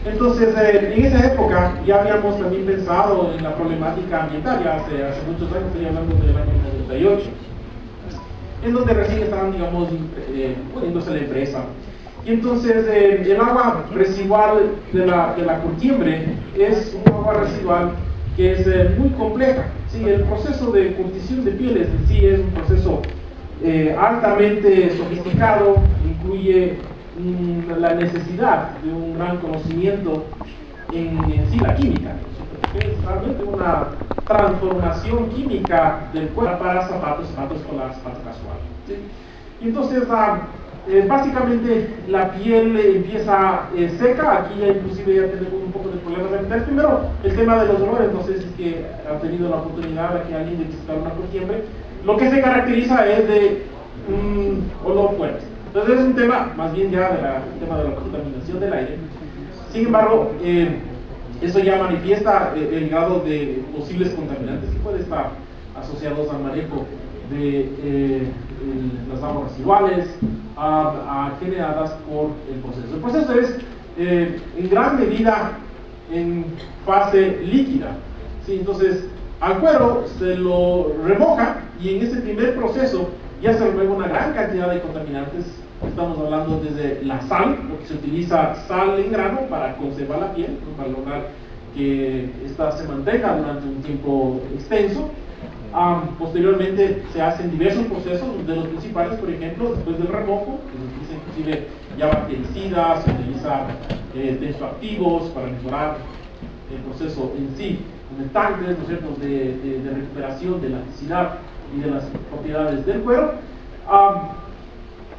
Entonces, en esa época ya habíamos también pensado en la problemática ambiental, ya hace muchos años, estoy hablando del año 98, en donde recién estaban, digamos, poniéndose la empresa. Y entonces el agua residual de la curtiembre es un agua residual que es muy compleja. ¿Sí? El proceso de curtición de pieles en sí es un proceso altamente sofisticado, incluye la necesidad de un gran conocimiento en sí la química. Es realmente una transformación química del cuerpo para zapatos con la zapato casual. ¿Sí? Y entonces, básicamente la piel empieza seca. Aquí ya inclusive ya tenemos un poco de problemas ambientales. Primero, el tema de los olores. No sé si es que ha tenido la oportunidad aquí alguien de visitar una curtiembre. Lo que se caracteriza es de un olor fuerte. Entonces es un tema más bien ya del tema de la contaminación del aire. Sin embargo, eso ya manifiesta el grado de posibles contaminantes que puede estar asociados al manejo de las aguas residuales generadas por el proceso. El proceso es en gran medida en fase líquida. ¿Sí? Entonces, al cuero se lo remoja y en ese primer proceso ya se remueve una gran cantidad de contaminantes. Estamos hablando desde la sal, porque se utiliza sal en grano para conservar la piel, ¿no? Para lograr que ésta se mantenga durante un tiempo extenso. Posteriormente se hacen diversos procesos, de los principales, por ejemplo, después del remojo, que se utiliza inclusive ya bactericidas, se utiliza tensoactivos para mejorar el proceso en sí, aumentantes, ¿no es cierto?, de recuperación de la elasticidad y de las propiedades del cuero.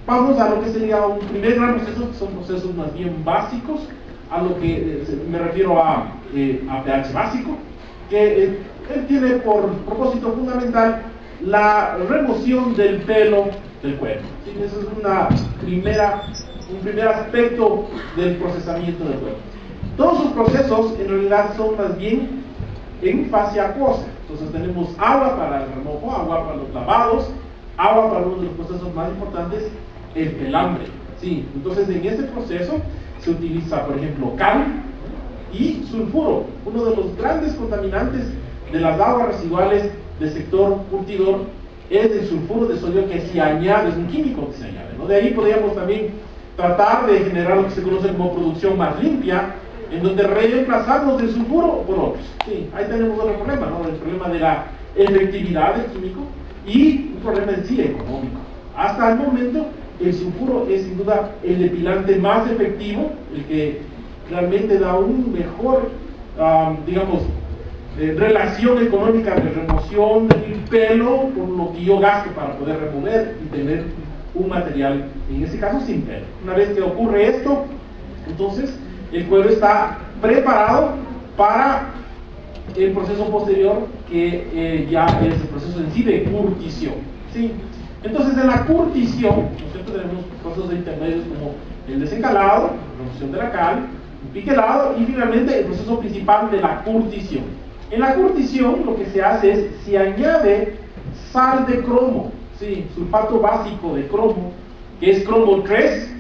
Vamos a lo que sería un primer gran proceso, que son procesos más bien básicos, a lo que me refiero a pH básico, que él tiene por propósito fundamental la remoción del pelo del cuero. ¿Sí? Ese es un primer aspecto del procesamiento del cuero. Todos sus procesos en realidad son más bien en fase acuosa. Entonces tenemos agua para el remojo, agua para los lavados, agua para uno de los procesos más importantes, el pelambre. ¿Sí? Entonces en este proceso se utiliza, por ejemplo, cal y sulfuro, uno de los grandes contaminantes de las aguas residuales del sector curtidor es el sulfuro de sodio, que se añade, es un químico que se añade, ¿no? De ahí podríamos también tratar de generar lo que se conoce como producción más limpia, en donde reemplazamos el sulfuro por otros. Sí, ahí tenemos otro problema, ¿no? El problema de la efectividad del químico y un problema en sí económico. Hasta el momento, el sulfuro es sin duda el depilante más efectivo, el que realmente da un mejor, digamos, relación económica de remoción del pelo por lo que yo gasto para poder remover y tener un material, en este caso sin pelo. Una vez que ocurre esto, entonces el cuero está preparado para el proceso posterior, que ya es el proceso en sí de curtición. ¿Sí? Entonces en la curtición, nosotros tenemos procesos intermedios como el desencalado, la remoción de la cal, el piquelado y finalmente el proceso principal de la curtición. En la curtición lo que se hace es, se añade sal de cromo, ¿sí? Sulfato básico de cromo, que es cromo 3,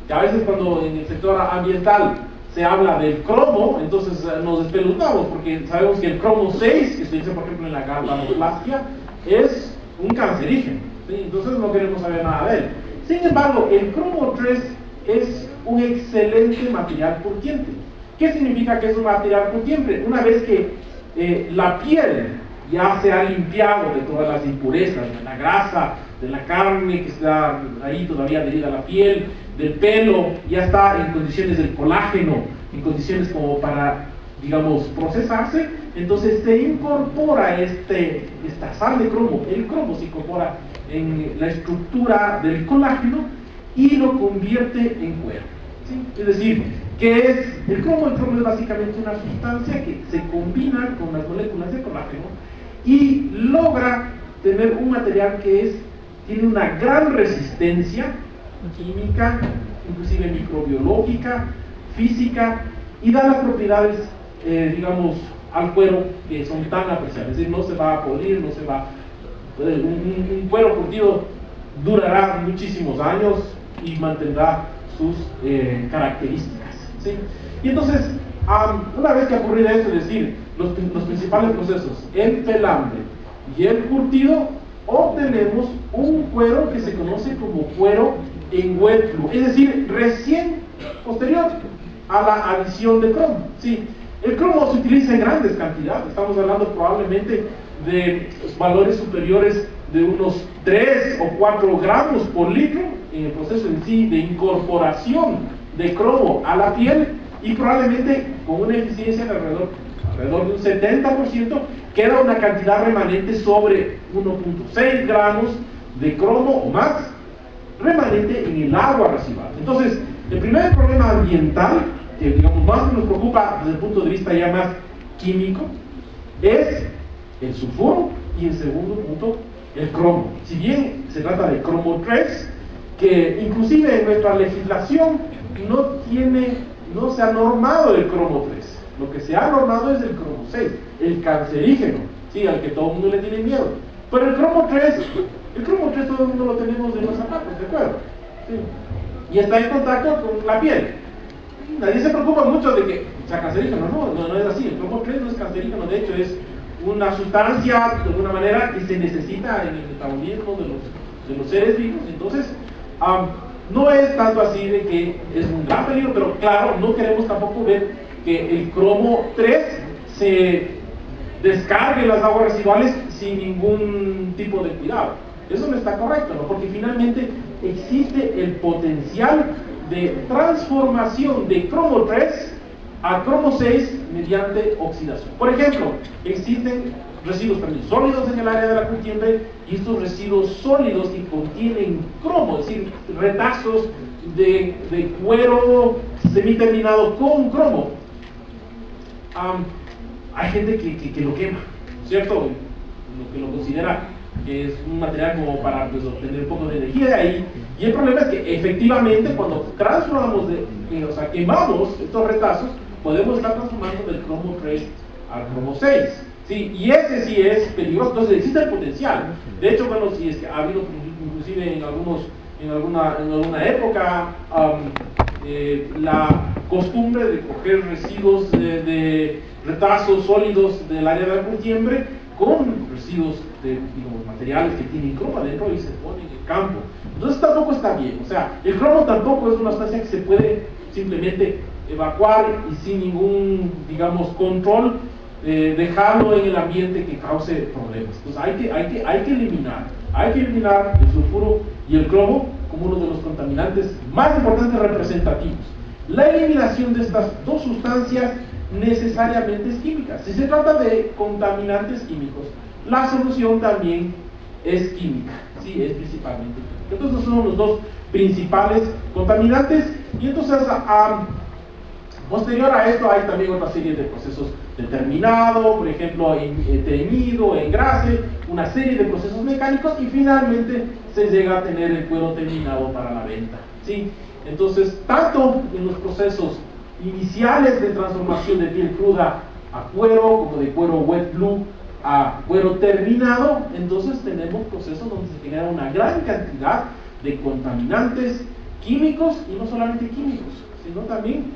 que a veces cuando en el sector ambiental se habla del cromo, entonces nos espeluznamos, porque sabemos que el cromo 6, que se dice por ejemplo en la galvanoplastia, es un cancerígeno, ¿sí? Entonces no queremos saber nada de él. Sin embargo, el cromo 3 es un excelente material curtiente. ¿Qué significa que es un material curtiente? Una vez que la piel ya se ha limpiado de todas las impurezas, de la grasa, de la carne que está ahí todavía adherida a la piel, del pelo, ya está en condiciones del colágeno, en condiciones como para, digamos, procesarse, entonces se incorpora esta sal de cromo. El cromo se incorpora en la estructura del colágeno y lo convierte en cuero. ¿Sí? Es decir, ¿qué es el cromo? El cromo es básicamente una sustancia que se combina con las moléculas de colágeno y logra tener un material que tiene una gran resistencia química, inclusive microbiológica, física, y da las propiedades, digamos, al cuero que son tan apreciables. Es decir, no se va a podrir, no se va. Un cuero curtido durará muchísimos años y mantendrá sus características. ¿Sí? Y entonces, una vez que ha ocurrido esto, es decir, los principales procesos, el pelambre y el curtido, obtenemos un cuero que se conoce como cuero en wet blue, es decir, recién posterior a la adición de cromo. Sí, el cromo se utiliza en grandes cantidades, estamos hablando probablemente de valores superiores de unos 3 o 4 gramos por litro en el proceso en sí de incorporación de cromo a la piel, y probablemente con una eficiencia de alrededor de un 70%, queda una cantidad remanente sobre 1.6 gramos de cromo o más remanente en el agua residual. Entonces, el primer problema ambiental, que digamos más nos preocupa desde el punto de vista ya más químico, es el sulfuro, y en segundo punto el cromo. Si bien se trata de cromo 3, que inclusive en nuestra legislación no se ha normado el cromo 3, lo que se ha normado es el cromo 6, el cancerígeno, ¿sí? Al que todo el mundo le tiene miedo. Pero el cromo 3 todo el mundo lo tenemos de los zapatos, ¿de acuerdo? ¿Sí? Y está en contacto con la piel. Nadie se preocupa mucho de que sea cancerígeno, no es así. El cromo 3 no es cancerígeno, de hecho es una sustancia de alguna manera que se necesita en el metabolismo de los seres vivos. Entonces, no es tanto así de que es un gran peligro, pero claro, no queremos tampoco ver que el cromo 3 se descargue en las aguas residuales sin ningún tipo de cuidado. Eso no está correcto, ¿no? Porque finalmente existe el potencial de transformación de cromo 3 a cromo 6 mediante oxidación. Por ejemplo, existen residuos también sólidos en el área de la curtiembre, y estos residuos sólidos que contienen cromo, es decir, retazos de cuero semiterminado con cromo. Hay gente que lo quema, ¿cierto? Lo que lo considera que es un material como para pues, obtener un poco de energía de ahí. Y el problema es que efectivamente cuando transformamos, quemamos estos retazos, podemos estar transformando del cromo 3 al cromo 6. Sí, y ese sí es peligroso. Entonces existe el potencial. De hecho, bueno, si es que ha habido inclusive en alguna época la costumbre de coger residuos de retazos sólidos del área de la curtiembre con residuos de materiales que tienen cromo adentro y se ponen en el campo. Entonces tampoco está bien. O sea, el cromo tampoco es una sustancia que se puede simplemente evacuar y sin ningún, control, dejarlo en el ambiente que cause problemas. Entonces hay que eliminar el sulfuro y el cromo como uno de los contaminantes más importantes representativos. La eliminación de estas dos sustancias necesariamente es química. Si se trata de contaminantes químicos, la solución también es química, sí, es principalmente química. Entonces son los dos principales contaminantes, y entonces posterior a esto hay también otra serie de procesos de terminado, por ejemplo teñido, engrase, una serie de procesos mecánicos, y finalmente se llega a tener el cuero terminado para la venta, ¿sí? Entonces, tanto en los procesos iniciales de transformación de piel cruda a cuero, como de cuero wet blue a cuero terminado, entonces tenemos procesos donde se genera una gran cantidad de contaminantes químicos, y no solamente químicos, sino también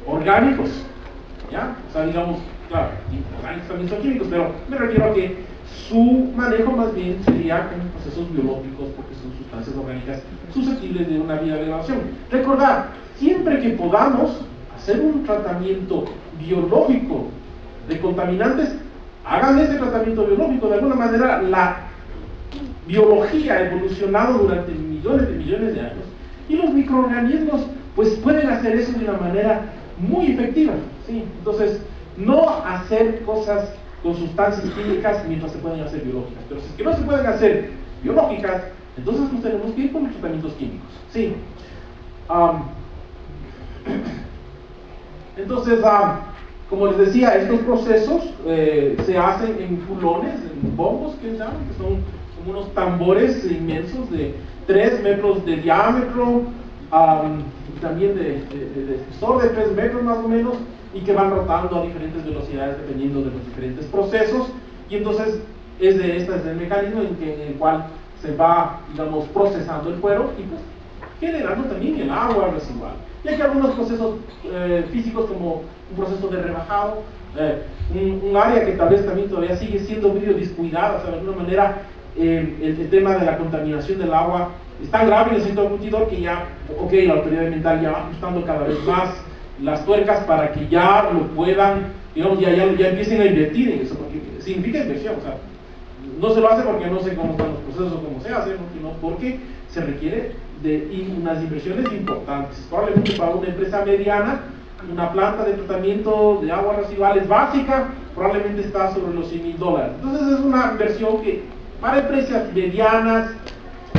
orgánicos, ¿ya? O sea, claro, orgánicos también son químicos, pero me refiero a que su manejo más bien sería con procesos biológicos, porque son sustancias orgánicas susceptibles de una biodegradación. Recordar, siempre que podamos hacer un tratamiento biológico de contaminantes, hagan ese tratamiento biológico. De alguna manera la biología ha evolucionado durante millones de años, y los microorganismos pues pueden hacer eso de una manera muy efectiva, ¿sí? Entonces, no hacer cosas con sustancias químicas mientras se pueden hacer biológicas. Pero si es que no se pueden hacer biológicas, entonces nos tenemos que ir con los tratamientos químicos, ¿sí? Entonces, como les decía, estos procesos se hacen en fulones, en bombos que llaman, que son como unos tambores inmensos de 3 metros de diámetro, también de espesor de 3 metros más o menos, y que van rotando a diferentes velocidades dependiendo de los diferentes procesos. Y entonces este es el mecanismo en el cual se va, procesando el cuero, y pues generando también el agua residual. Y hay algunos procesos físicos como un proceso de rebajado, un área que tal vez también todavía sigue siendo medio descuidada, o sea, de alguna manera el tema de la contaminación del agua es tan grave en el sector curtidor que ya, ok, la autoridad ambiental ya va ajustando cada vez más las tuercas para que ya lo puedan, digamos, ya empiecen a invertir en eso, porque significa inversión, o sea, no se lo hace porque no sé cómo están los procesos o cómo se hace, sino porque se requiere de unas inversiones importantes. Probablemente para una empresa mediana, una planta de tratamiento de aguas residuales básica, probablemente está sobre los $100,000. Entonces es una inversión que para empresas medianas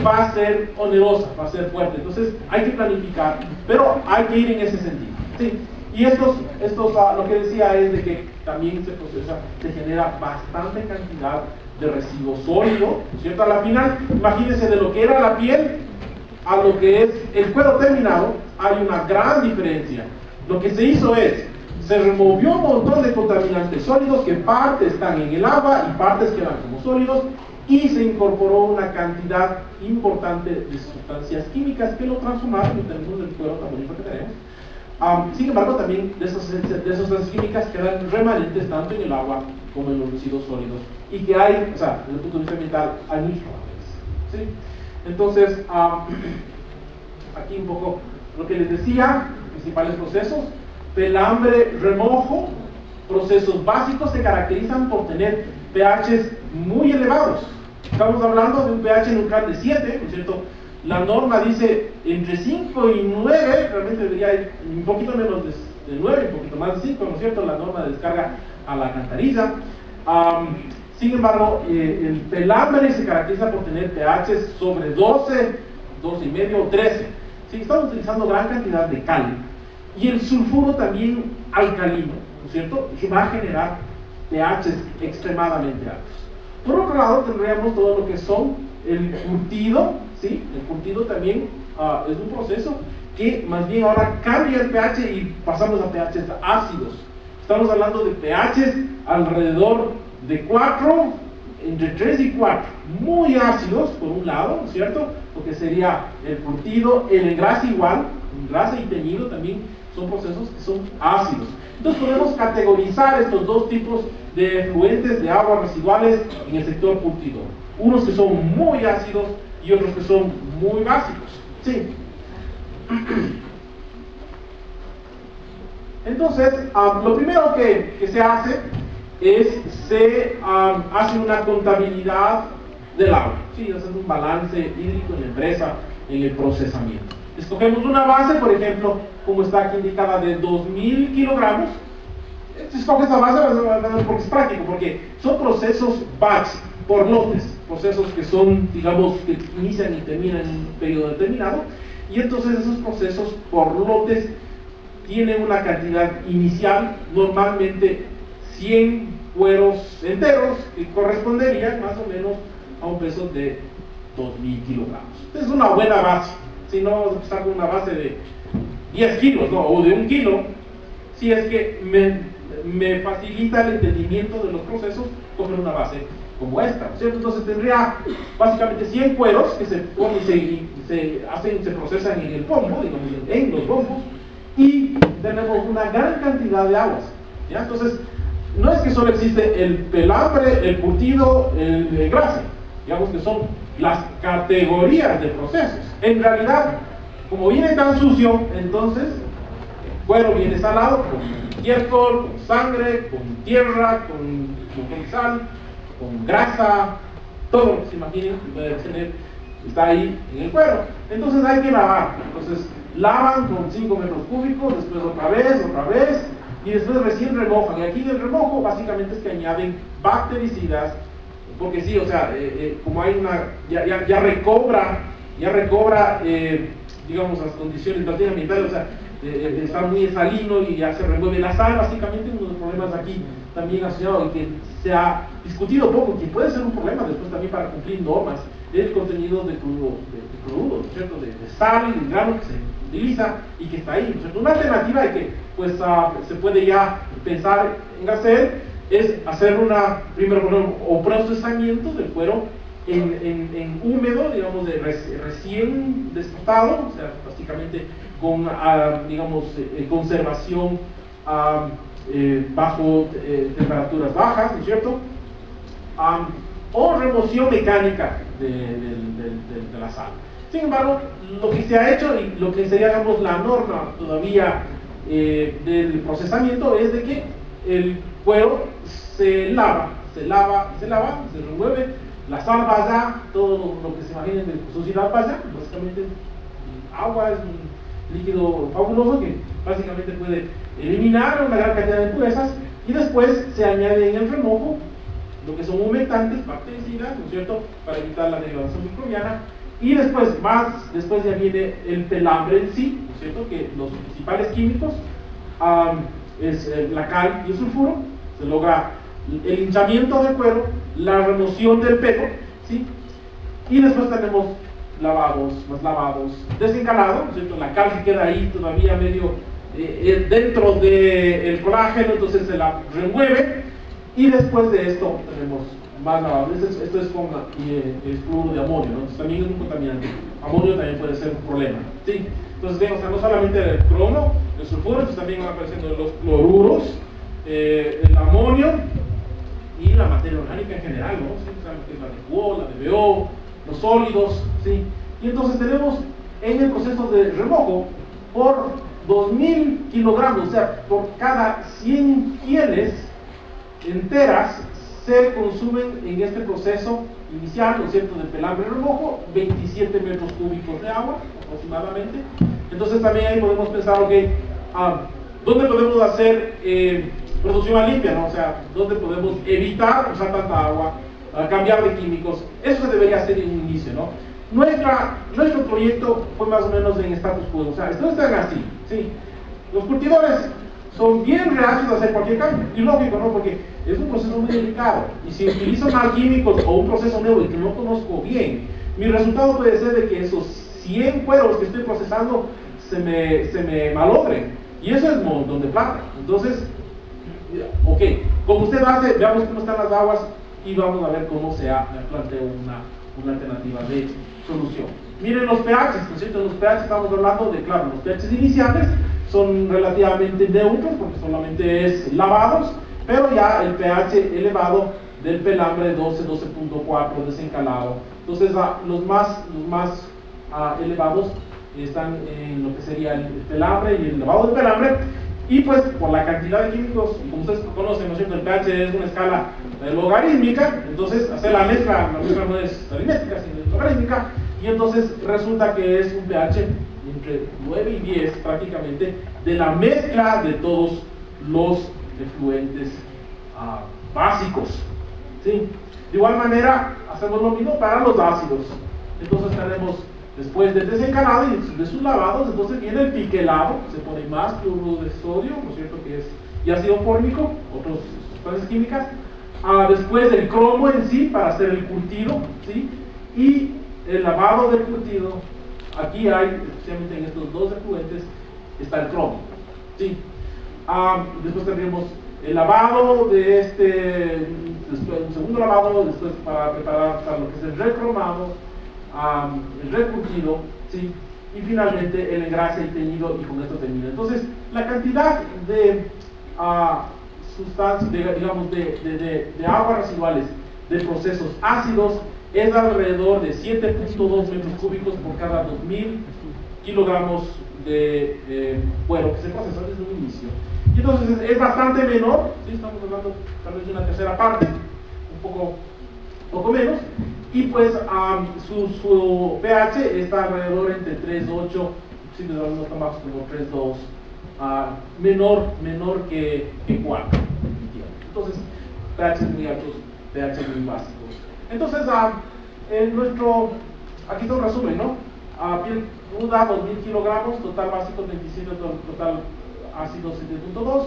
va a ser onerosa, va a ser fuerte. Entonces hay que planificar, pero hay que ir en ese sentido. ¿Sí? Y lo que decía es de que también se genera bastante cantidad de residuo sólido, ¿cierto? A la final, imagínense de lo que era la piel a lo que es el cuero terminado, hay una gran diferencia. Lo que se hizo es, se removió un montón de contaminantes sólidos que partes están en el agua y partes quedan como sólidos, y se incorporó una cantidad importante de sustancias químicas que lo transformaron en términos del cuero tan bonito que tenemos. Sin embargo, también de esas sustancias químicas quedan remanentes tanto en el agua como en los residuos sólidos, y que hay, o sea, desde el punto de vista ambiental, hay muchos problemas, ¿sí? Entonces, aquí un poco lo que les decía, principales procesos: pelambre, remojo. Procesos básicos se caracterizan por tener pHs muy elevados. Estamos hablando de un pH neutral de 7, ¿no es cierto? La norma dice entre 5 y 9, realmente debería ir un poquito menos de 9, un poquito más de 5, ¿no es cierto? La norma de descarga a la alcantarilla. Sin embargo, el pelambre se caracteriza por tener pHs sobre 12, 12,5, 13. ¿Sí? Estamos utilizando gran cantidad de cal. Y el sulfuro también alcalino, ¿no es cierto? Que va a generar pHs extremadamente altos. Por otro lado, tendríamos todo lo que son el curtido, ¿sí? El curtido también es un proceso que más bien ahora cambia el pH y pasamos a pHs ácidos. Estamos hablando de pHs alrededor de 4, entre 3 y 4, muy ácidos por un lado, ¿no es cierto? Lo que sería el curtido, el engrase igual, engrase y teñido también son procesos que son ácidos. Entonces podemos categorizar estos dos tipos de efluentes de aguas residuales en el sector curtidor. Unos que son muy ácidos y otros que son muy básicos. ¿Sí? Entonces, lo primero que se hace es, se hace una contabilidad del agua. ¿Sí? Hacer un balance hídrico en la empresa, en el procesamiento. Escogemos una base, por ejemplo, como está aquí indicada, de 2,000 kilogramos. Se escoge esa base porque es práctico, porque son procesos batch, por lotes, procesos que son, digamos, que inician y terminan en un periodo determinado, y entonces esos procesos por lotes tienen una cantidad inicial, normalmente 100 cueros enteros, que corresponderían más o menos a un peso de 2,000 kilogramos. Es una buena base. Si no vamos a empezar con una base de 10 kilos, ¿no? O de 1 kilo, si es que me facilita el entendimiento de los procesos coger una base como esta, ¿cierto? Entonces tendría básicamente 100 cueros que se ponen y se procesan en el pombo, digamos, en los bombos, y tenemos una gran cantidad de aguas, ¿ya? Entonces, no es que solo existe el pelambre, el curtido, el engrase, digamos que son las categorías de procesos. En realidad, como viene tan sucio, entonces, cuero viene salado con estiércol, con sangre, con tierra, con sal, con grasa, todo lo que se imaginen que puede tener está ahí en el cuero. Entonces hay que lavar. Entonces lavan con 5 metros cúbicos, después otra vez, y después recién remojan. Y aquí en el remojo básicamente es que añaden bactericidas, porque sí, o sea, como hay una, ya recobra, digamos, las condiciones ambientales, o sea, está muy salino y ya se remueve la sal. Básicamente uno de los problemas aquí también asociado y que se ha discutido poco, que puede ser un problema después también para cumplir normas, el contenido de crudo, ¿cierto? De sal y de grano que se utiliza y que está ahí, ¿cierto? Una alternativa de que pues se puede ya pensar en hacer es hacer primero procesamiento del cuero en húmedo, digamos, recién despotado, o sea, básicamente con, digamos, conservación bajo temperaturas bajas, ¿no es cierto? O remoción mecánica de la sal. Sin embargo, lo que se ha hecho y lo que sería, digamos, la norma todavía del procesamiento es de que el cuero se remueve, la sal vaya, todo lo que se imaginen de suciedad vaya, básicamente agua es un líquido fabuloso que básicamente puede eliminar una gran cantidad de impurezas, y después se añade en el remojo lo que son humectantes, bactericidas, ¿no es cierto?, para evitar la degradación microbiana. Y después ya viene el pelambre en sí, ¿no es cierto?, que los principales químicos es la cal y el sulfuro. Se logra el hinchamiento del cuero, la remoción del pelo, ¿sí? Y después tenemos más lavados, desencalado, ¿no es cierto?, la cal que queda ahí todavía medio dentro del colágeno, entonces se la remueve, y después de esto tenemos más lavado. Esto es con fluoruro de amonio, ¿no? Entonces también es un contaminante. Amonio también puede ser un problema, ¿sí? Entonces, o sea, no solamente el cromo, el sulfuro, entonces también van apareciendo los cloruros, el amonio y la materia orgánica en general, ¿no? ¿Sí? O sea, lo que es la DQO, la DBO, los sólidos, ¿sí? Y entonces tenemos en el proceso de remojo, por 2000 kilogramos, o sea, por cada 100 pieles enteras, se consumen en este proceso inicial, ¿no es cierto?, de pelambre y remojo, 27 metros cúbicos de agua aproximadamente. Entonces también ahí podemos pensar, ok, ¿dónde podemos hacer producción más limpia, ¿no? O sea, ¿dónde podemos evitar usar tanta agua, cambiar de químicos? Eso se debería hacer en un inicio, ¿no? Nuestro proyecto fue más o menos en status quo, o sea, esto está así, ¿sí? Los cultivadores son bien reacios a hacer cualquier cambio, y lógico, ¿no? Porque es un proceso muy delicado, y si utilizo mal químicos o un proceso nuevo y que no conozco bien, mi resultado puede ser de que esos 100 cueros que estoy procesando se me malogren, y eso es un montón de plata. Entonces, ok, como usted hace, veamos cómo están las aguas y vamos a ver cómo se plantea una alternativa de solución. Miren los pHs, ¿no es cierto? Los pHs estamos hablando de, claro, los pHs iniciales son relativamente neutros porque solamente es lavados, pero ya el pH elevado del pelambre 12, 12.4 desencalado. Entonces los más elevados están en lo que sería el pelambre y el lavado del pelambre, y pues por la cantidad de químicos, y como ustedes conocen, ¿no es cierto?, el pH es una escala logarítmica, entonces hacer la mezcla no es aritmética, sino es logarítmica, y entonces resulta que es un pH entre 9 y 10 prácticamente de la mezcla de todos los efluentes básicos, ¿sí? De igual manera hacemos lo mismo para los ácidos. Entonces tenemos, después del desencalado y de sus lavados, entonces viene el piquelado, se pone más cloruro de sodio, ¿no es cierto?, que es y ácido fórmico, otras sustancias químicas, después el cromo en sí para hacer el curtido, ¿sí?, y el lavado del curtido. Aquí hay, especialmente en estos dos efluentes, está el cromo, ¿sí? Después tendríamos el lavado de después un segundo lavado, después para preparar para lo que es el recromado, el recurtido, ¿sí?, y finalmente el engrase y teñido, y con esto termina. Entonces, la cantidad de sustancias, digamos, de aguas residuales de procesos ácidos es alrededor de 7.2 metros cúbicos por cada 2000 kilogramos de cuero que se procesó desde un inicio. Y entonces es bastante menor, ¿sí? Estamos hablando tal vez de una tercera parte, un poco menos, y pues su pH está alrededor entre 3.8, si nos damos más como 3.2, menor que 4. Entonces, pH muy altos, pH muy básicos. Entonces, aquí está un resumen, ¿no? Piel cruda, 2000 kilogramos, total básico 27, total ácido 7.2,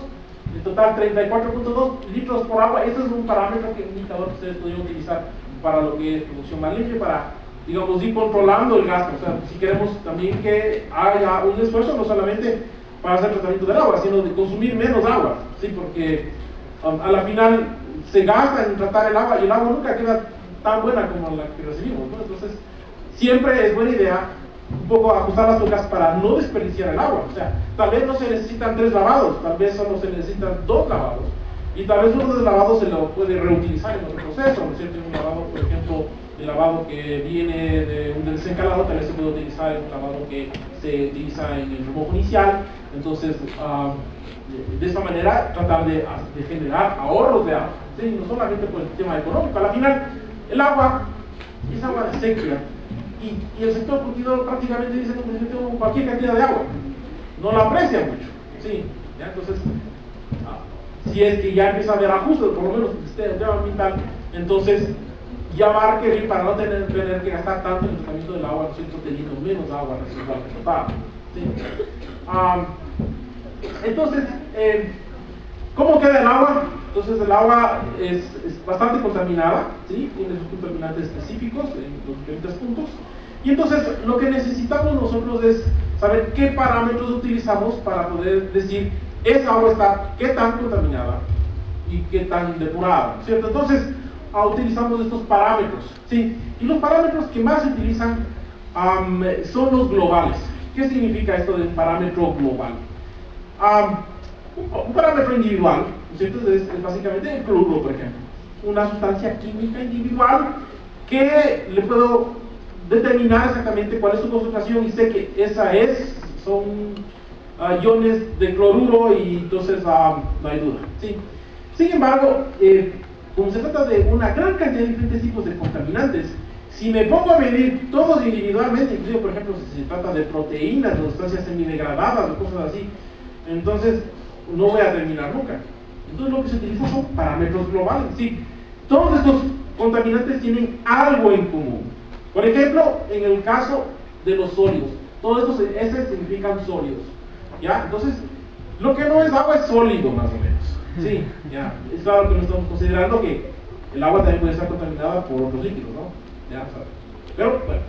en total 34.2 litros por agua. Este es un parámetro, un indicador que ustedes podrían utilizar para lo que es producción más limpia, para, digamos, ir controlando el gasto. O sea, si queremos también que haya un esfuerzo, no solamente para hacer tratamiento del agua, sino de consumir menos agua, ¿sí? Porque a la final se gasta en tratar el agua, y el agua nunca queda tan buena como la que recibimos, ¿no? Entonces, siempre es buena idea un poco ajustar las tuercas para no desperdiciar el agua. O sea, tal vez no se necesitan 3 lavados, tal vez solo se necesitan 2 lavados. Y tal vez uno de los lavados se lo puede reutilizar en otro proceso, ¿no es cierto? Un lavado, por ejemplo, el lavado que viene de un desencalado, tal vez se puede utilizar en un lavado que se utiliza en el remojo inicial. Entonces, de esta manera, tratar de generar ahorros de agua, ¿sí? No solamente por el tema económico. Al final, el agua es agua de sequía. Y el sector curtidor prácticamente dice que necesitamos cualquier cantidad de agua. No la aprecia mucho. ¿Sí? ¿Ya? Entonces, si es que ya empieza a haber ajustes, por lo menos que esté ambiental, entonces ya va a requerir para no tener que gastar tanto en el tratamiento del agua, nosotros teniendo menos agua residual que total. ¿Sí? Entonces, ¿cómo queda el agua? Entonces el agua es bastante contaminada, ¿sí? Tiene sus contaminantes específicos en los diferentes puntos. Y entonces lo que necesitamos nosotros es saber qué parámetros utilizamos para poder decir esa agua está qué tan contaminada y qué tan depurada, ¿cierto? Entonces utilizamos estos parámetros, ¿sí? Y los parámetros que más se utilizan son los globales. ¿Qué significa esto de un parámetro global? Un parámetro individual, ¿cierto? Es básicamente el cloruro, por ejemplo, una sustancia química individual que le puedo determinar exactamente cuál es su concentración y sé que esa son iones de cloruro y entonces no hay duda, ¿sí? Sin embargo, como se trata de una gran cantidad de diferentes tipos de contaminantes, si me pongo a medir todos individualmente, incluso por ejemplo si se trata de proteínas, de sustancias semidegradadas o cosas así, entonces no voy a terminar nunca. Entonces lo que se utiliza son parámetros globales. Sí, todos estos contaminantes tienen algo en común. Por ejemplo, en el caso de los sólidos, todos estos S significan sólidos, ¿ya? Entonces, lo que no es agua es sólido, más o menos. Sí, ya. Es claro que no estamos considerando que el agua también puede estar contaminada por otros líquidos, ¿no? Ya, pero, bueno,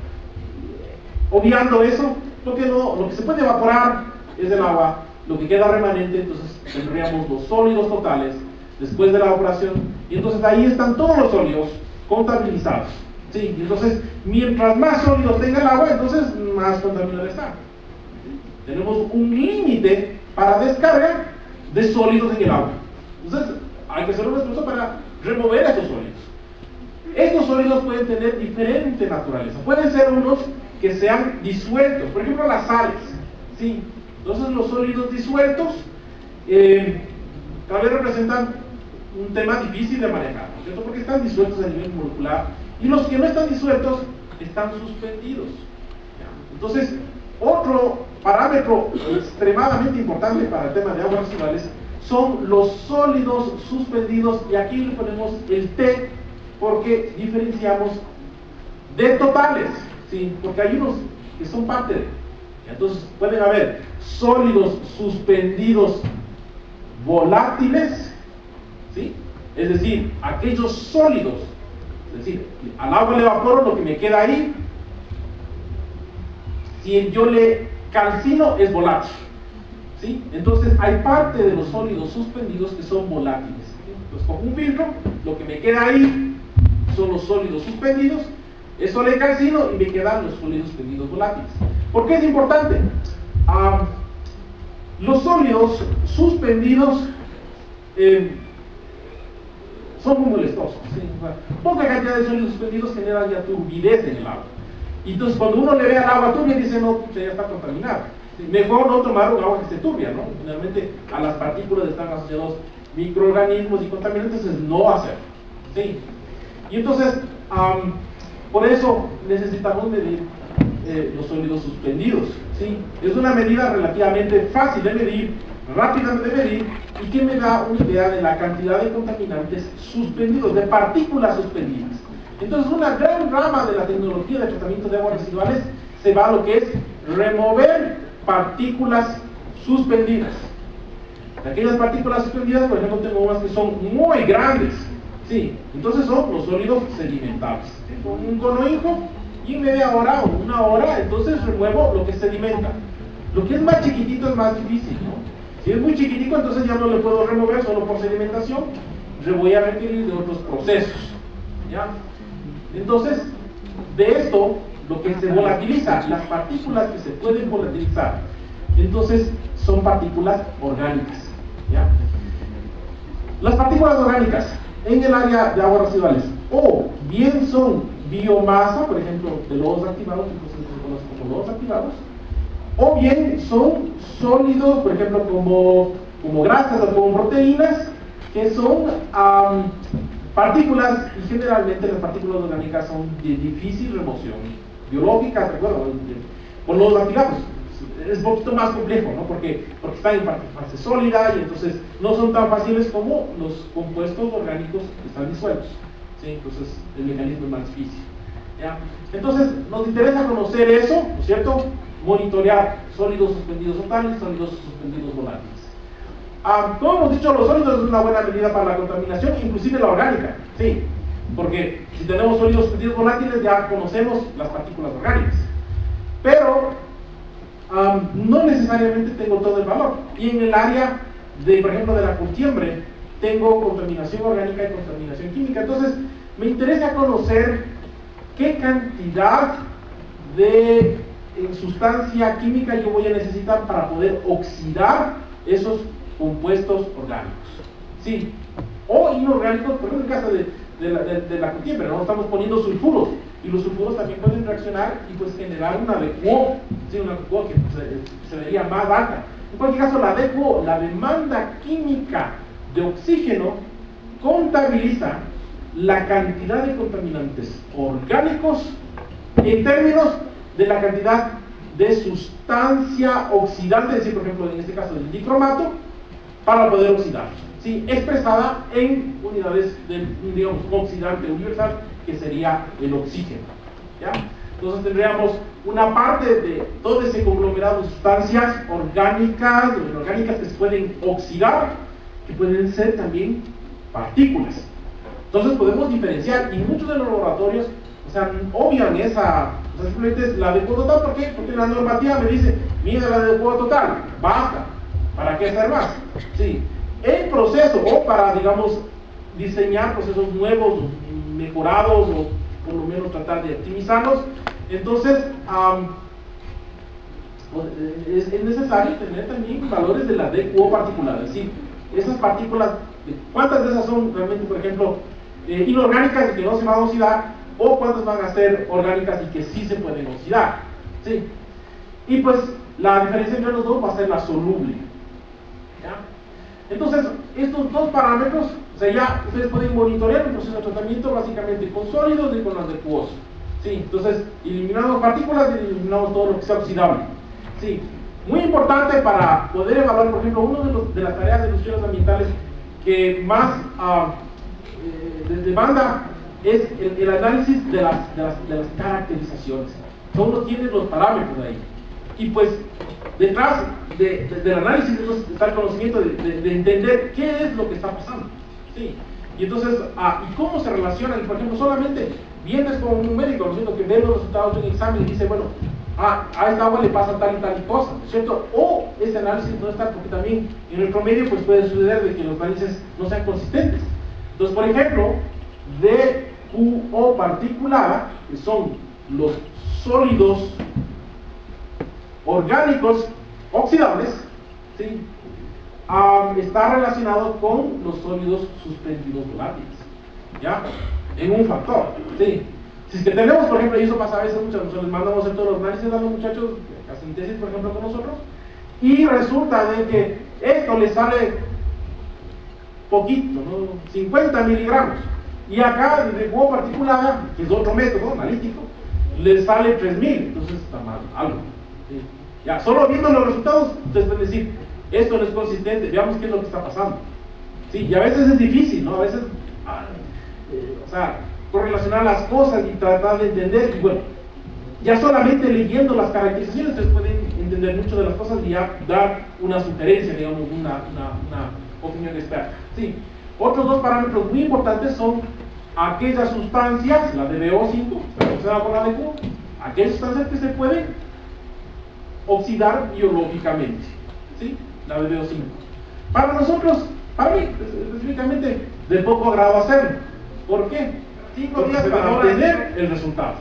obviando eso, lo que se puede evaporar es el agua. Lo que queda remanente, entonces tendríamos los sólidos totales después de la evaporación, y entonces ahí están todos los sólidos contabilizados. ¿Sí? Y entonces, mientras más sólidos tenga el agua, entonces más contaminada está. ¿Sí? Tenemos un límite para descarga de sólidos en el agua. Entonces, hay que hacer un esfuerzo para remover estos sólidos. Estos sólidos pueden tener diferente naturaleza. Pueden ser unos que sean disueltos, por ejemplo, las sales. ¿Sí? Entonces los sólidos disueltos tal vez representan un tema difícil de manejar, ¿no es cierto? Porque están disueltos a nivel molecular, y los que no están disueltos están suspendidos. ¿Ya? Entonces, otro parámetro extremadamente importante para el tema de aguas residuales son los sólidos suspendidos, y aquí le ponemos el T porque diferenciamos de totales, ¿sí? Porque hay unos que son parte de. Entonces pueden haber sólidos suspendidos volátiles, ¿sí? Es decir, aquellos sólidos, es decir, al agua le evaporo lo que me queda ahí, si yo le calcino es volátil, ¿sí? Entonces hay parte de los sólidos suspendidos que son volátiles, ¿sí? Entonces cojo un filtro, lo que me queda ahí son los sólidos suspendidos, eso le calcino y me quedan los sólidos suspendidos volátiles. ¿Por qué es importante? Los sólidos suspendidos son muy molestosos, ¿sí? Poca cantidad de sólidos suspendidos generan ya turbidez en el agua. Y entonces cuando uno le ve al agua turbia dice, no, ya está contaminada. Mejor no tomar un agua que esté turbia, ¿no? Finalmente a las partículas están asociados microorganismos y contaminantes, es no hacerlo, ¿sí? Y entonces, por eso necesitamos medir los sólidos suspendidos, ¿sí? Es una medida relativamente fácil de medir, rápida de medir, y que me da una idea de la cantidad de contaminantes suspendidos, de partículas suspendidas. Entonces, una gran rama de la tecnología de tratamiento de aguas residuales se va a lo que es remover partículas suspendidas. De aquellas partículas suspendidas, por ejemplo, tengo unas que son muy grandes, ¿sí? Entonces son los sólidos sedimentables. Con un cono hijo y en media hora o una hora, entonces remuevo lo que sedimenta. Lo que es más chiquitito es más difícil, ¿no? Si es muy chiquitico, entonces ya no le puedo remover solo por sedimentación, voy a requerir de otros procesos, ¿ya? Entonces, de esto, lo que se volatiliza, las partículas que se pueden volatilizar, entonces son partículas orgánicas, ¿ya? Las partículas orgánicas en el área de aguas residuales, o bien son biomasa, por ejemplo, de lodos activados, entonces se conocen como lodos activados, o bien son sólidos, por ejemplo, como grasas o como proteínas, que son partículas, y generalmente las partículas orgánicas son de difícil remoción biológica, recuerdo, con lodos activados. Es un poquito más complejo, ¿no? Porque están en fase sólida y entonces no son tan fáciles como los compuestos orgánicos que están disueltos, ¿sí? Entonces el mecanismo es más difícil, ¿ya? Entonces nos interesa conocer eso, ¿no es cierto? Monitorear sólidos suspendidos totales, sólidos suspendidos volátiles. Como hemos dicho, los sólidos es una buena medida para la contaminación, inclusive la orgánica, ¿sí? Porque si tenemos sólidos suspendidos volátiles ya conocemos las partículas orgánicas, pero no necesariamente tengo todo el valor. Y en el área de, por ejemplo, de la curtiembre, tengo contaminación orgánica y contaminación química. Entonces, me interesa conocer qué cantidad de sustancia química yo voy a necesitar para poder oxidar esos compuestos orgánicos. Sí, o inorgánicos, por ejemplo, en el caso de la curtiembre, ¿no? Estamos poniendo sulfuros, y los sulfuros también pueden reaccionar y pues generar una DQO, ¿sí? Una DQO que se vería más alta. En cualquier caso, la DQO, la demanda química de oxígeno, contabiliza la cantidad de contaminantes orgánicos en términos de la cantidad de sustancia oxidante, es decir, por ejemplo, en este caso del dicromato, para poder oxidar, ¿sí? Expresada en unidades del, digamos, oxidante universal, que sería el oxígeno, ¿ya? Entonces tendríamos una parte de todo ese conglomerado de sustancias orgánicas o inorgánicas que se pueden oxidar, que pueden ser también partículas. Entonces podemos diferenciar, y muchos de los laboratorios, o sea, obvian esa, o sea, simplemente es la DQO total. ¿Por qué? Porque la normativa me dice, mira la DQO total, basta, ¿para qué hacer más? Sí, el proceso, o para, digamos, diseñar procesos nuevos, mejorados, o por lo menos tratar de optimizarlos, entonces es necesario tener también valores de la DQO particular, es decir, esas partículas, cuántas de esas son realmente, por ejemplo, inorgánicas y que no se van a oxidar, o cuántas van a ser orgánicas y que sí se pueden oxidar, ¿sí? Y pues la diferencia entre los dos va a ser la soluble, ¿ya? Entonces, estos dos parámetros, o sea, ya ustedes pueden monitorear el proceso de tratamiento básicamente con sólidos y con las DQOs, ¿sí? Entonces, eliminamos partículas y eliminamos todo lo que sea oxidable, ¿sí? Muy importante para poder evaluar, por ejemplo, una de las tareas de los estudios ambientales que más demanda es el análisis de las caracterizaciones. Uno tiene los parámetros ahí. Y pues, detrás del análisis entonces, está el conocimiento de entender qué es lo que está pasando, ¿sí? Y entonces, ¿y cómo se relacionan? Por ejemplo, solamente vienes con un médico, ¿no es cierto?, que ve los resultados de un examen y dice, bueno, a esta agua le pasa tal y tal cosa, ¿no es cierto? O ese análisis no está, porque también en el promedio pues puede suceder de que los análisis no sean consistentes. Entonces, por ejemplo, DQO particulada, que son los sólidos orgánicos oxidables, ¿sí? Está relacionado con los sólidos suspendidos volátiles, ¿ya? En un factor, ¿sí? Si es que tenemos, por ejemplo, y eso pasa a veces mucho, nosotros les mandamos a hacer todos los análisis a los muchachos que hacen tesis, por ejemplo, con nosotros, y resulta de que esto les sale poquito, ¿no? 50 miligramos, y acá, de DQO particulada, que es otro método analítico, les sale 3000, entonces está mal, algo, ¿sí? Ya, solo viendo los resultados, ustedes pueden decir, esto no es consistente, veamos qué es lo que está pasando, ¿sí? Y a veces es difícil, ¿no? A veces, o sea, correlacionar las cosas y tratar de entender, y bueno, ya solamente leyendo las caracterizaciones ustedes pueden entender mucho de las cosas y ya dar una sugerencia, digamos, una opinión experta, ¿sí? Otros dos parámetros muy importantes son aquellas sustancias, la DBO5, asociada con la DQO, aquellas sustancias que se pueden oxidar biológicamente, ¿sí? La DBO5. Para nosotros, para mí específicamente, de poco agrado hacerlo. ¿Por qué? 5 días para obtener el resultado.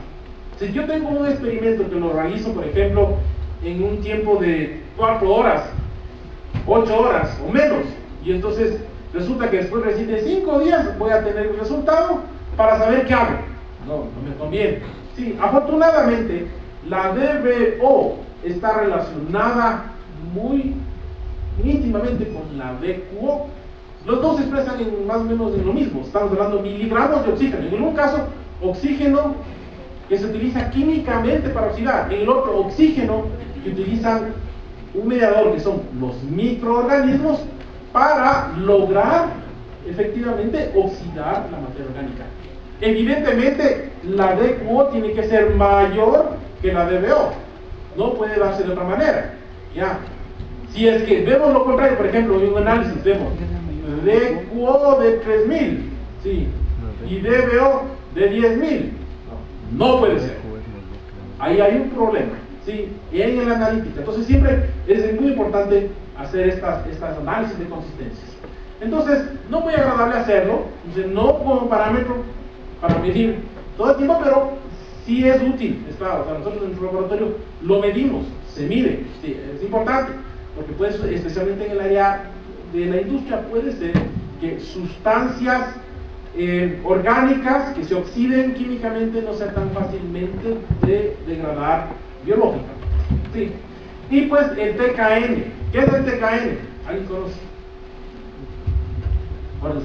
Si yo tengo un experimento que lo realizo, por ejemplo, en un tiempo de 4 horas, 8 horas o menos, y entonces resulta que después recién de 5 días voy a tener el resultado para saber qué hago. No me conviene. Sí, afortunadamente la DBO está relacionada muy íntimamente con la DQO. Los dos se expresan más o menos en lo mismo. Estamos hablando de miligramos de oxígeno. En un caso, oxígeno que se utiliza químicamente para oxidar. En el otro, oxígeno que utilizan un mediador, que son los microorganismos, para lograr efectivamente oxidar la materia orgánica. Evidentemente, la DQO tiene que ser mayor que la DBO. No puede darse de otra manera. ¿Ya? Si es que vemos lo contrario, por ejemplo, en un análisis vemos DQO de 3000, ¿sí? Y DBO de 10.000. No puede ser. Ahí hay un problema, ¿sí? En la analítica. Entonces siempre es muy importante hacer estas análisis de consistencias. Entonces, no muy agradable hacerlo, no como parámetro para medir todo el tiempo, pero sí es útil. O sea, nosotros en nuestro laboratorio lo medimos, se mide, sí, es importante, porque pues, especialmente en el área de la industria, puede ser que sustancias orgánicas que se oxiden químicamente no sea tan fácilmente de degradar biológicamente. Sí. Y pues el TKN. ¿Qué es el TKN? ¿Alguien conoce? Bueno,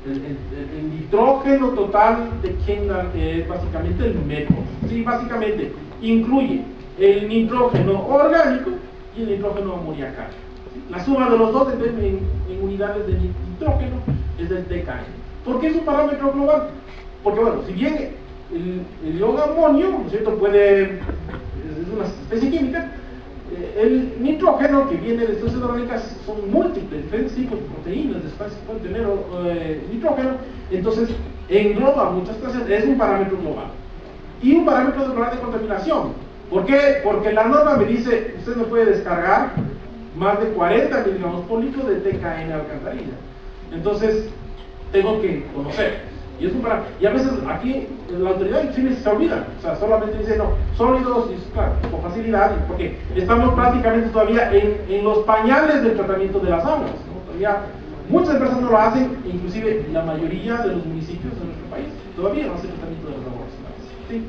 el nitrógeno total de Kendall, que es básicamente el método. Sí, básicamente incluye el nitrógeno orgánico y el nitrógeno amoniacal. La suma de los dos en unidades de nitrógeno es el TKN. ¿Por qué es un parámetro global? Porque bueno, si bien el ion amonio, ¿no es cierto?, es una especie química, el nitrógeno que viene de sustancias orgánicas son múltiples, diferentes tipos de proteínas de sustancias que pueden tener nitrógeno, entonces engloba muchas sustancias, es un parámetro global. Y un parámetro global de contaminación. ¿Por qué? Porque la norma me dice, usted no puede descargar más de 40 miligramos por litro de TKN alcantarilla. Entonces, tengo que conocer. Y a veces aquí la autoridad inclusive se olvida, o sea, solamente dice no, sólidos, y claro, con facilidad, porque estamos prácticamente todavía en los pañales del tratamiento de las aguas, ¿no? Todavía muchas empresas no lo hacen, inclusive la mayoría de los municipios de nuestro país todavía no hacen tratamiento de las aguas. ¿Sí?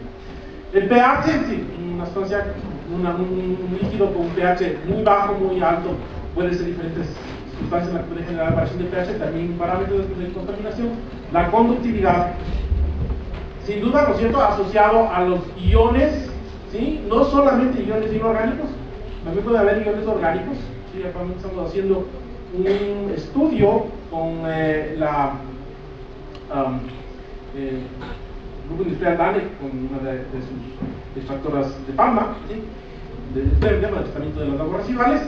El pH, sí, una sustancia, un líquido con un pH muy bajo, muy alto, puede ser diferentes sustancias en las que puede generar variación de pH, también parámetros de contaminación. La conductividad, sin duda, ¿no es cierto?, asociado a los iones, ¿sí? No solamente iones inorgánicos, también puede haber iones orgánicos. ¿Sí? Actualmente estamos haciendo un estudio con Grupo Industrial DANE, con una de sus extractoras de Palma, ¿sí?, del tratamiento de las aguas residuales.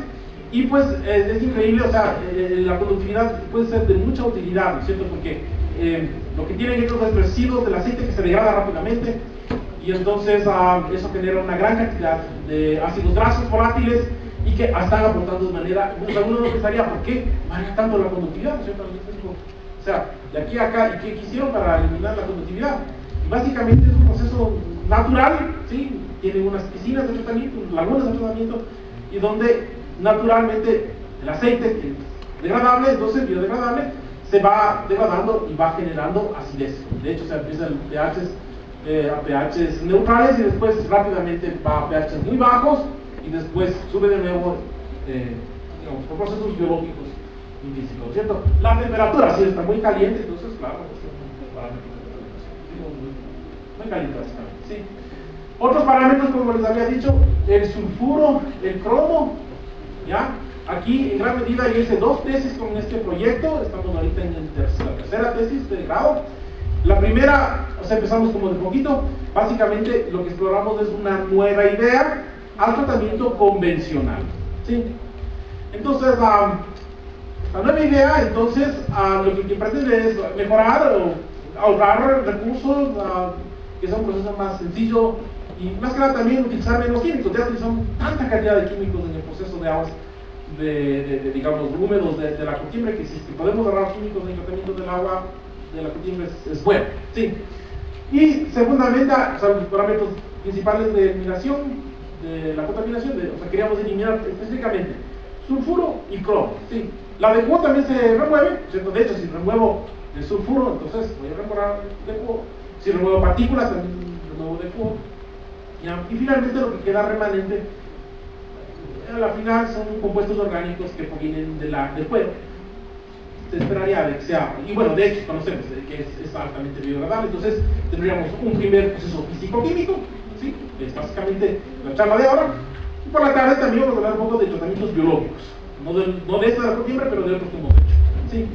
Y pues es increíble, o sea, la conductividad puede ser de mucha utilidad, ¿no es cierto? Porque lo que tienen estos es residuos del aceite que se degrada rápidamente, y entonces eso genera una gran cantidad de ácidos grasos volátiles y que están aportando de manera, uno no pensaría, ¿por qué varía tanto la conductividad? ¿No es cierto? O sea, de aquí a acá, ¿y qué hicieron para eliminar la conductividad? Y básicamente es un proceso natural, ¿sí? Tienen unas piscinas de tratamiento, lagunas de tratamiento, y donde naturalmente el aceite, que es degradable, entonces biodegradable, se va degradando y va generando acidez. De hecho, se empieza el pH a pHs neutrales y después rápidamente va a pHs muy bajos y después sube de nuevo por procesos biológicos y físicos, ¿cierto? La temperatura, si está muy caliente, entonces claro, muy caliente básicamente, ¿sí? Otros parámetros, como les había dicho, el sulfuro, el cromo, ¿ya? Aquí en gran medida yo hice 2 tesis con este proyecto, estamos ahorita en la tercera tesis de grado. La primera, o sea, empezamos como de poquito, básicamente lo que exploramos es una nueva idea al tratamiento convencional, ¿sí? Entonces, la nueva idea, entonces, lo que pretende es mejorar o ahorrar recursos, que son procesos más sencillos y más que nada también utilizar menos químicos. Ya utilizamos tanta cantidad de químicos en el proceso de aguas digamos, húmedos de la costumbre que existe. Podemos ahorrar químicos en el tratamiento del agua de la costumbre, es bueno, sí. Y se fundamenta, o sea, los parámetros principales de eliminación, de la contaminación, o sea, queríamos eliminar específicamente sulfuro y cromo, ¿sí? La de cuo también se remueve, ¿cierto? De hecho, si remuevo el sulfuro, entonces voy a remover de cuo. Si remuevo partículas, también remuevo de cuo. Y finalmente lo que queda remanente, a la final son compuestos orgánicos que provienen del cuero. Se esperaría de que sea, y bueno, de hecho conocemos que es altamente biodegradable. Entonces tendríamos un primer proceso físico-químico, ¿sí? Es básicamente la charla de ahora, y por la tarde también vamos a hablar un poco de tratamientos biológicos, no de esta de la cotiembre, pero de otros que hemos hecho, ¿sí?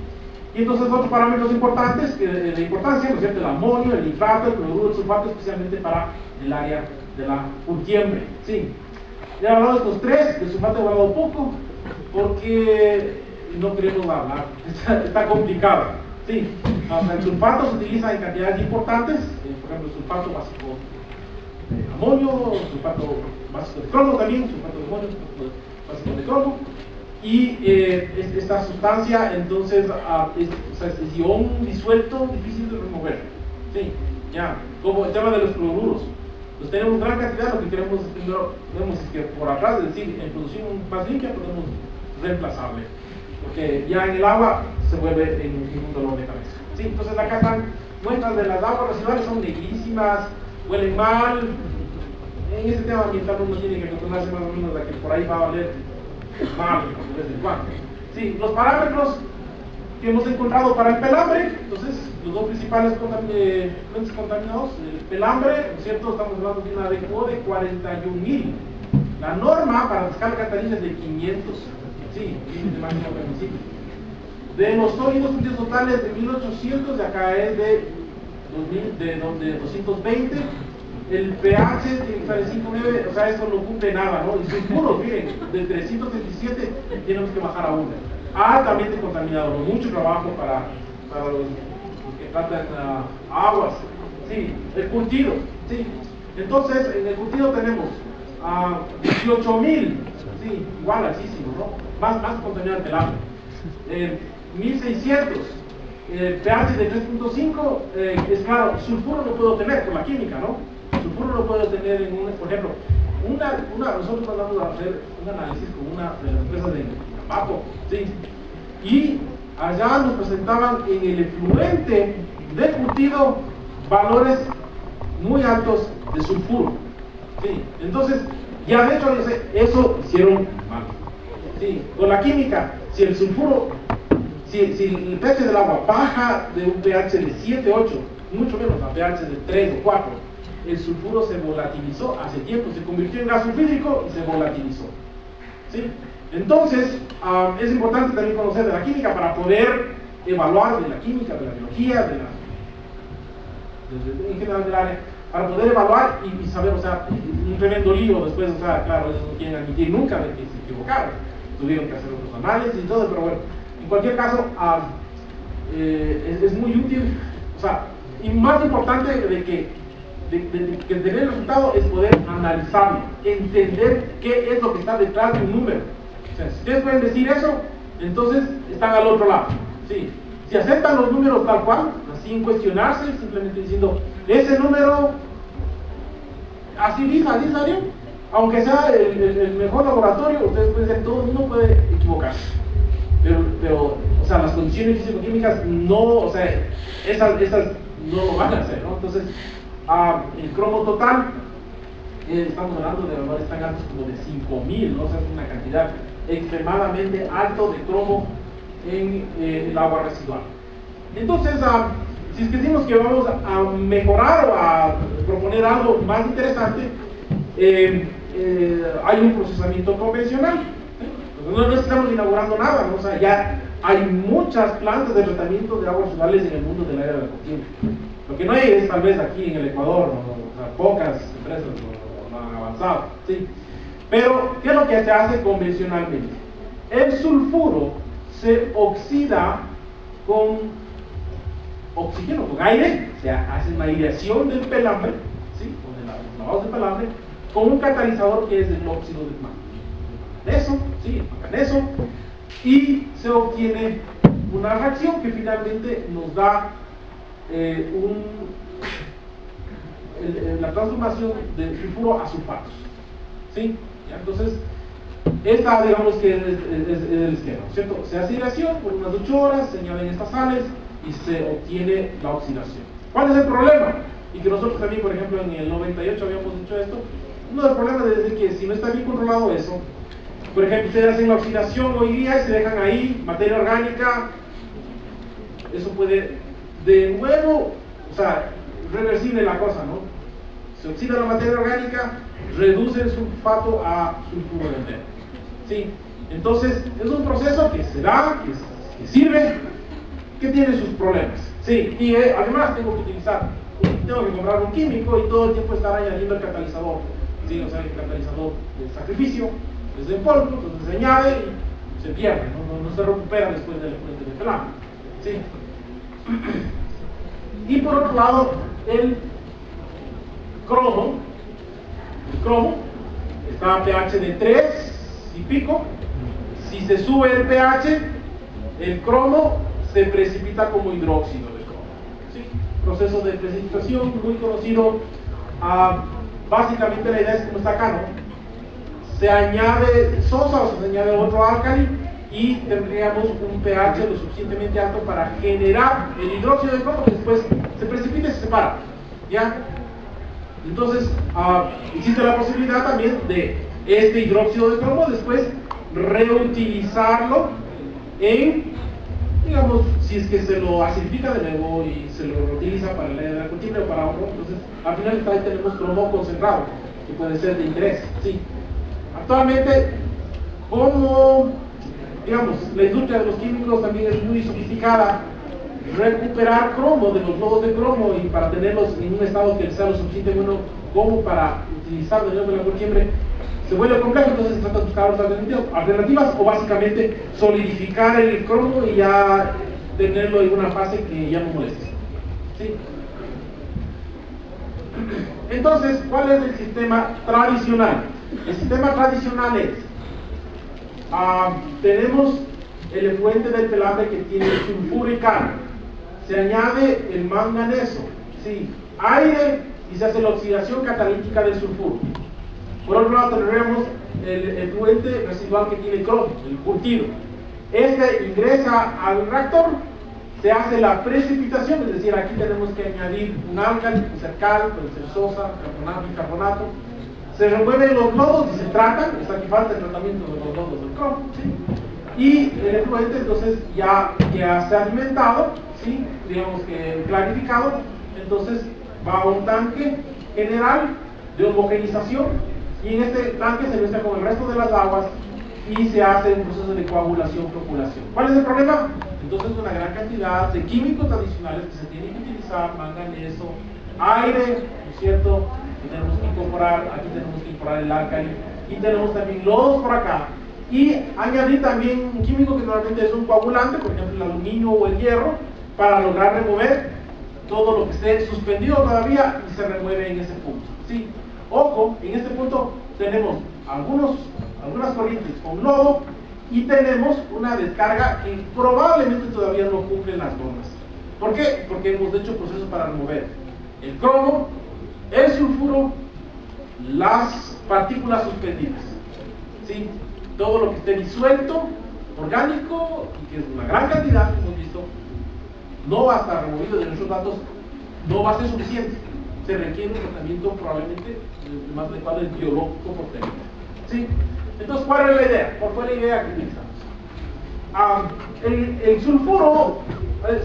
Y entonces otros parámetros importantes, de importancia, ¿no es cierto? El amonio, el nitrato, el cloruro, el sulfato, especialmente para el área de la curtiembre, ¿sí? Ya he hablado de estos tres, del sulfato he hablado poco, porque no queremos hablar, está complicado, ¿sí? O sea, el sulfato se utiliza en cantidades importantes, por ejemplo, el sulfato básico de amonio, el sulfato básico de cromo también, sulfato de amonio, sulfato básico de cromo, y esta sustancia entonces es ion disuelto, difícil de remover, ¿sí? Ya, como el tema de los cloruros, pues tenemos gran cantidad. Lo que queremos es que por atrás, es decir, en producción más limpia podemos reemplazarle, porque ya en el agua se vuelve en un dolor de cabeza, ¿sí? Entonces acá están muestras de las aguas residuales, son negrísimas, huelen mal. En este tema ambiental uno tiene que controlarse más o menos de que por ahí va a valer mal de vez en cuando. Sí, los parámetros que hemos encontrado para el pelambre, entonces los dos principales fuentes contaminados, el pelambre, ¿no es cierto? Estamos hablando de una DQO de 41.000. La norma para descarga cantarilla es de 500, sí, de máximo municipio. De los sólidos fundidos totales de 1800, de acá es de 220. El pH tiene que estar en 5.9, o sea, eso no cumple nada, ¿no? Y sulfuros, miren, de 337 tenemos que bajar a 1. Altamente contaminado, ¿no? Mucho trabajo para los que tratan aguas. Sí, el curtido, sí. Entonces, en el curtido tenemos 18.000, sí, igual altísimo, ¿no? Más contaminado el pelambre. 1.600, pH de 3.5, es claro, sulfuro no puedo tener por la química, ¿no? Sulfuro no puedo tener en por ejemplo, nosotros mandamos a hacer un análisis con una de las empresas de Papo, ¿sí? Y allá nos presentaban en el efluente de curtido valores muy altos de sulfuro, ¿sí? Entonces, ya de hecho, eso hicieron mal, ¿sí? Con la química, si el sulfuro, si el pH del agua baja de un pH de 7, 8, mucho menos a pH de 3 o 4, el sulfuro se volatilizó hace tiempo, se convirtió en gas sulfídrico y se volatilizó, ¿sí? Entonces, es importante también conocer de la química para poder evaluar de la química, de la biología, en general del área, para poder evaluar y saber, o sea, un tremendo lío después, o sea, claro, ellos no quieren admitir nunca de que se equivocaron, tuvieron que hacer otros análisis y todo, pero bueno, en cualquier caso, es muy útil, o sea, y más importante de que tener el resultado es poder analizarlo, entender qué es lo que está detrás de un número. O sea, si ustedes pueden decir eso, entonces están al otro lado, ¿sí? Si aceptan los números tal cual, sin cuestionarse, simplemente diciendo, ese número, así salió, aunque sea el mejor laboratorio, ustedes pueden decir, todo el mundo puede equivocarse. Pero, o sea, las condiciones físico-químicas no, o sea, esas no lo van a hacer, ¿no? Entonces, el cromo total, estamos hablando de valores tan altos como de 5.000, ¿no? O sea, es una cantidad extremadamente alto de cromo en el agua residual. Entonces, si es que decimos que vamos a mejorar o a proponer algo más interesante, hay un procesamiento convencional. No estamos inaugurando nada, ¿no? O sea, ya hay muchas plantas de tratamiento de aguas residuales en el mundo del área de la cortiembre. Lo que no hay es tal vez aquí en el Ecuador, o sea, pocas empresas no han avanzado, ¿sí? Pero, ¿qué es lo que se hace convencionalmente? El sulfuro se oxida con oxígeno, con aire, o sea, hace una aireación del pelambre, ¿sí? Con los lavados de pelambre, con un catalizador que es el óxido de magnesio, ¿sí? El manganeso, y se obtiene una reacción que finalmente nos da la transformación del sulfuro a sulfatos. ¿Sí? ¿Ya? Entonces, esta, digamos que es el esquema, ¿cierto? Se hace hidratación por unas 8 horas, se añaden estas sales y se obtiene la oxidación. ¿Cuál es el problema? Y que nosotros también, por ejemplo, en el 98 habíamos dicho esto. Uno de los problemas es que si no está bien controlado eso, por ejemplo, ustedes hacen la oxidación hoy día y se dejan ahí materia orgánica, eso puede de nuevo, o sea, reversible la cosa, ¿no? Se oxida la materia orgánica, reduce el sulfato a sulfuro entero. ¿Sí? Entonces, es un proceso que se da, que sirve, que tiene sus problemas. Sí, y además tengo que comprar un químico y todo el tiempo estar añadiendo el catalizador. ¿Sí? O sea, el catalizador de sacrificio es en polvo, entonces se añade y se pierde, no se recupera después del efluente de pelado. ¿Sí? Y por otro lado, el cromo está a pH de 3 y pico. Si se sube el pH, el cromo se precipita como hidróxido de cromo. ¿Sí? Proceso de precipitación muy conocido. Básicamente la idea es como está acá, ¿no? Se añade sosa o se añade otro álcali y tendríamos un pH lo suficientemente alto para generar el hidróxido de cromo que después se precipita y se separa. ¿Ya? Entonces, existe la posibilidad también de este hidróxido de cromo después reutilizarlo en, digamos, si es que se lo acidifica de nuevo y se lo reutiliza para la hidratación o para otro, entonces al final ahí tenemos cromo concentrado, que puede ser de interés. Sí. Actualmente, como, digamos, la industria de los químicos también es muy sofisticada, recuperar cromo de los nodos de cromo y para tenerlos en un estado que sea lo suficiente bueno como para utilizar de nuevo en la cortiembre se vuelve complejo, entonces se trata de buscar otras alternativas o básicamente solidificar el cromo y ya tenerlo en una fase que ya no moleste. ¿Sí? Entonces, ¿cuál es el sistema tradicional? El sistema tradicional es tenemos el efluente del pelambre que tiene sulfuro y cal, se añade el manganeso, ¿sí? Aire y se hace la oxidación catalítica del sulfuro. Por otro lado tendremos el efluente residual que tiene cromo, el curtido. Este ingresa al reactor, se hace la precipitación, es decir, aquí tenemos que añadir un álcali, puede ser cal, puede ser sosa, carbonato, bicarbonato. Se remueven los nodos y se tratan, aquí falta el tratamiento de los nodos del cromo, ¿sí? Y el efluente entonces ya se ha alimentado, ¿sí? Digamos que clarificado, entonces va a un tanque general de homogenización y en este tanque se mezcla con el resto de las aguas y se hace un proceso de coagulación, procuración. ¿Cuál es el problema? Entonces una gran cantidad de químicos adicionales que se tienen que utilizar, manganeso, aire, ¿no es cierto? Que tenemos que incorporar, aquí tenemos que incorporar el álcali y tenemos también lodos por acá y añadir también un químico que normalmente es un coagulante, por ejemplo el aluminio o el hierro, para lograr remover todo lo que esté suspendido todavía y se remueve en ese punto. ¿Sí? Ojo, en este punto tenemos algunas corrientes con lodo y tenemos una descarga que probablemente todavía no cumple las normas. ¿Por qué? Porque hemos hecho procesos para remover el cromo, el sulfuro, las partículas suspendidas. ¿Sí? Todo lo que esté disuelto, orgánico, y que es una gran cantidad, hemos visto, no va a estar removido de nuestros datos, no va a ser suficiente. Se requiere un tratamiento probablemente más adecuado del biológico por técnica. ¿Sí? Entonces, ¿cuál es la idea? ¿Cuál fue la idea que utilizamos? El sulfuro,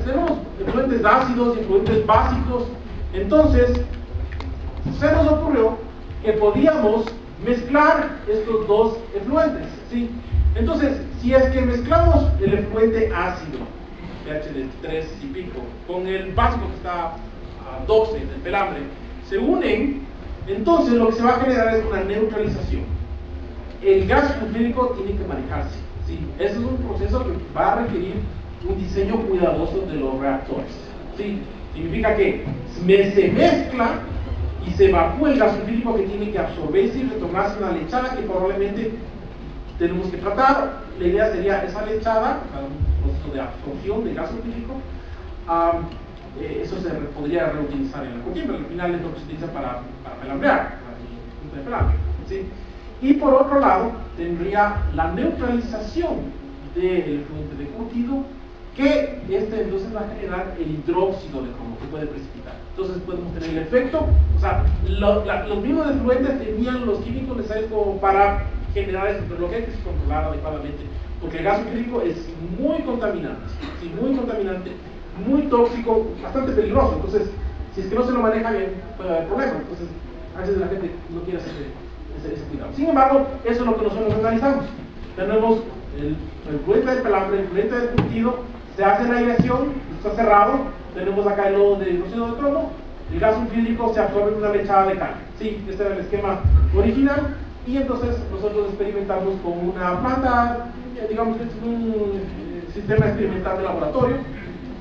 tenemos efluentes ácidos y efluentes básicos, entonces se nos ocurrió que podíamos mezclar estos dos efluentes. ¿Sí? Entonces, si es que mezclamos el efluente ácido, pH de 3 y pico, con el básico que está a 12 del pelambre, se unen, entonces lo que se va a generar es una neutralización. El gas sulfúrico tiene que manejarse, ¿sí? Ese es un proceso que va a requerir un diseño cuidadoso de los reactores, ¿sí? Significa que se mezcla y se evacúa el gas sulfúrico que tiene que absorberse y retornarse a una lechada que probablemente tenemos que tratar. La idea sería esa lechada, un proceso de absorción de gas sulfúrico, eso se podría reutilizar en la contienda. Al final es lo que se utiliza para pelambrear, para el pelambre, ¿sí? Y por otro lado, tendría la neutralización del efluente de curtido, que entonces va a generar el hidróxido de cromo que puede precipitar. Entonces podemos tener el efecto, o sea, los mismos efluentes tenían los químicos necesarios como para generar eso, pero lo que hay que es controlar adecuadamente, porque el gas sulfúrico es muy contaminante, ¿sí? Muy contaminante, muy tóxico, bastante peligroso. Entonces, si es que no se lo maneja bien, puede haber problemas. Entonces, a veces la gente no quiere hacer ese cuidado. Sin embargo, eso es lo que nosotros analizamos. Tenemos el efluente del pelambre, el efluente del curtido, se hace la aireación, está cerrado, tenemos acá el lodo de hidróxido de cromo, el gas sulfúrico se absorbe en una lechada de cal. Sí, este era el esquema original, y entonces nosotros experimentamos con una planta, digamos que es un sistema experimental de laboratorio.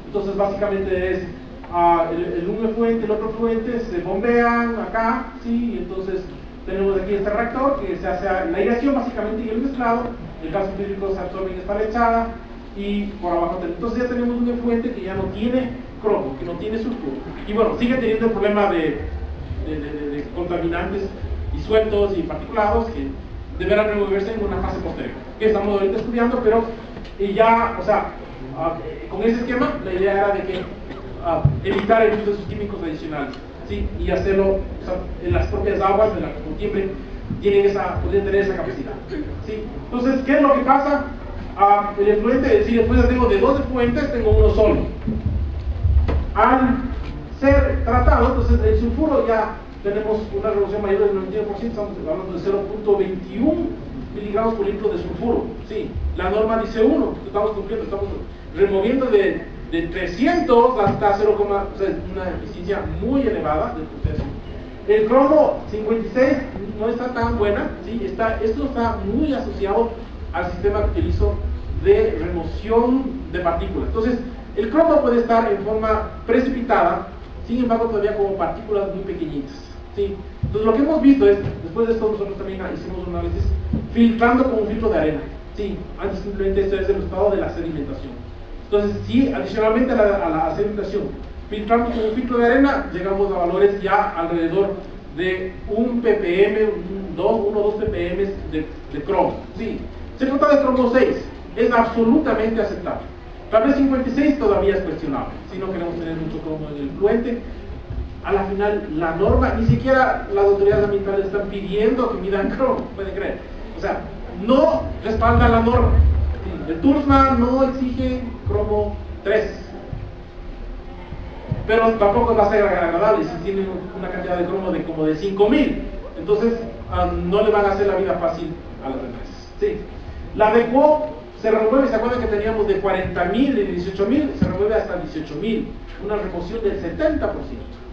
Entonces básicamente es un efluente, el otro efluente, se bombean acá, sí, y entonces tenemos aquí este reactor que se hace la aireación básicamente y el mezclado, el gas sulfúrico se absorbe en esta lechada, y por abajo entonces ya tenemos un efluente que ya no tiene cromo, que no tiene sulfuro, y bueno, sigue teniendo el problema de contaminantes disueltos y particulados que deberán removerse en una fase posterior, que estamos ahorita estudiando, pero ya, o sea, con ese esquema la idea era de que evitar el uso de esos químicos adicionales, ¿sí? Y hacerlo, o sea, en las propias aguas de la contienda podrían tener esa capacidad, ¿sí? Entonces, ¿qué es lo que pasa? El efluente, si después tengo de dos efluentes, tengo uno solo. Al ser tratado, entonces el sulfuro ya tenemos una reducción mayor del 99%, estamos hablando de 0.21 miligramos por litro de sulfuro. Sí, la norma dice 1, estamos cumpliendo, estamos removiendo de 300 hasta 0, o sea, una eficiencia muy elevada del proceso. El cromo 56 no está tan buena, ¿sí? Esto está muy asociado al sistema que utilizo de remoción de partículas. Entonces, el cromo puede estar en forma precipitada, sin embargo todavía como partículas muy pequeñitas, ¿sí? Entonces lo que hemos visto es, después de esto nosotros también hicimos un análisis filtrando con un filtro de arena, ¿sí? Antes simplemente esto es el resultado de la sedimentación. Entonces, sí, adicionalmente a la sedimentación, filtrando con un filtro de arena, llegamos a valores ya alrededor de 1 ppm, 1 o 2 ppm de cromo, ¿sí? Se trata de cromo 6, es absolutamente aceptable. Tal vez 56 todavía es cuestionable, si no queremos tener mucho cromo en el efluente. A la final, la norma, ni siquiera las autoridades ambientales están pidiendo que midan cromo, pueden creer. O sea, no respalda la norma. El TURSMA no exige cromo 3. Pero tampoco va a ser agradable si tienen una cantidad de cromo de como de 5000. Entonces, no le van a hacer la vida fácil a las empresas. Sí. La DECO se remueve, ¿se acuerdan que teníamos de 40.000 y de 18.000? Se remueve hasta 18.000, una remoción del 70%,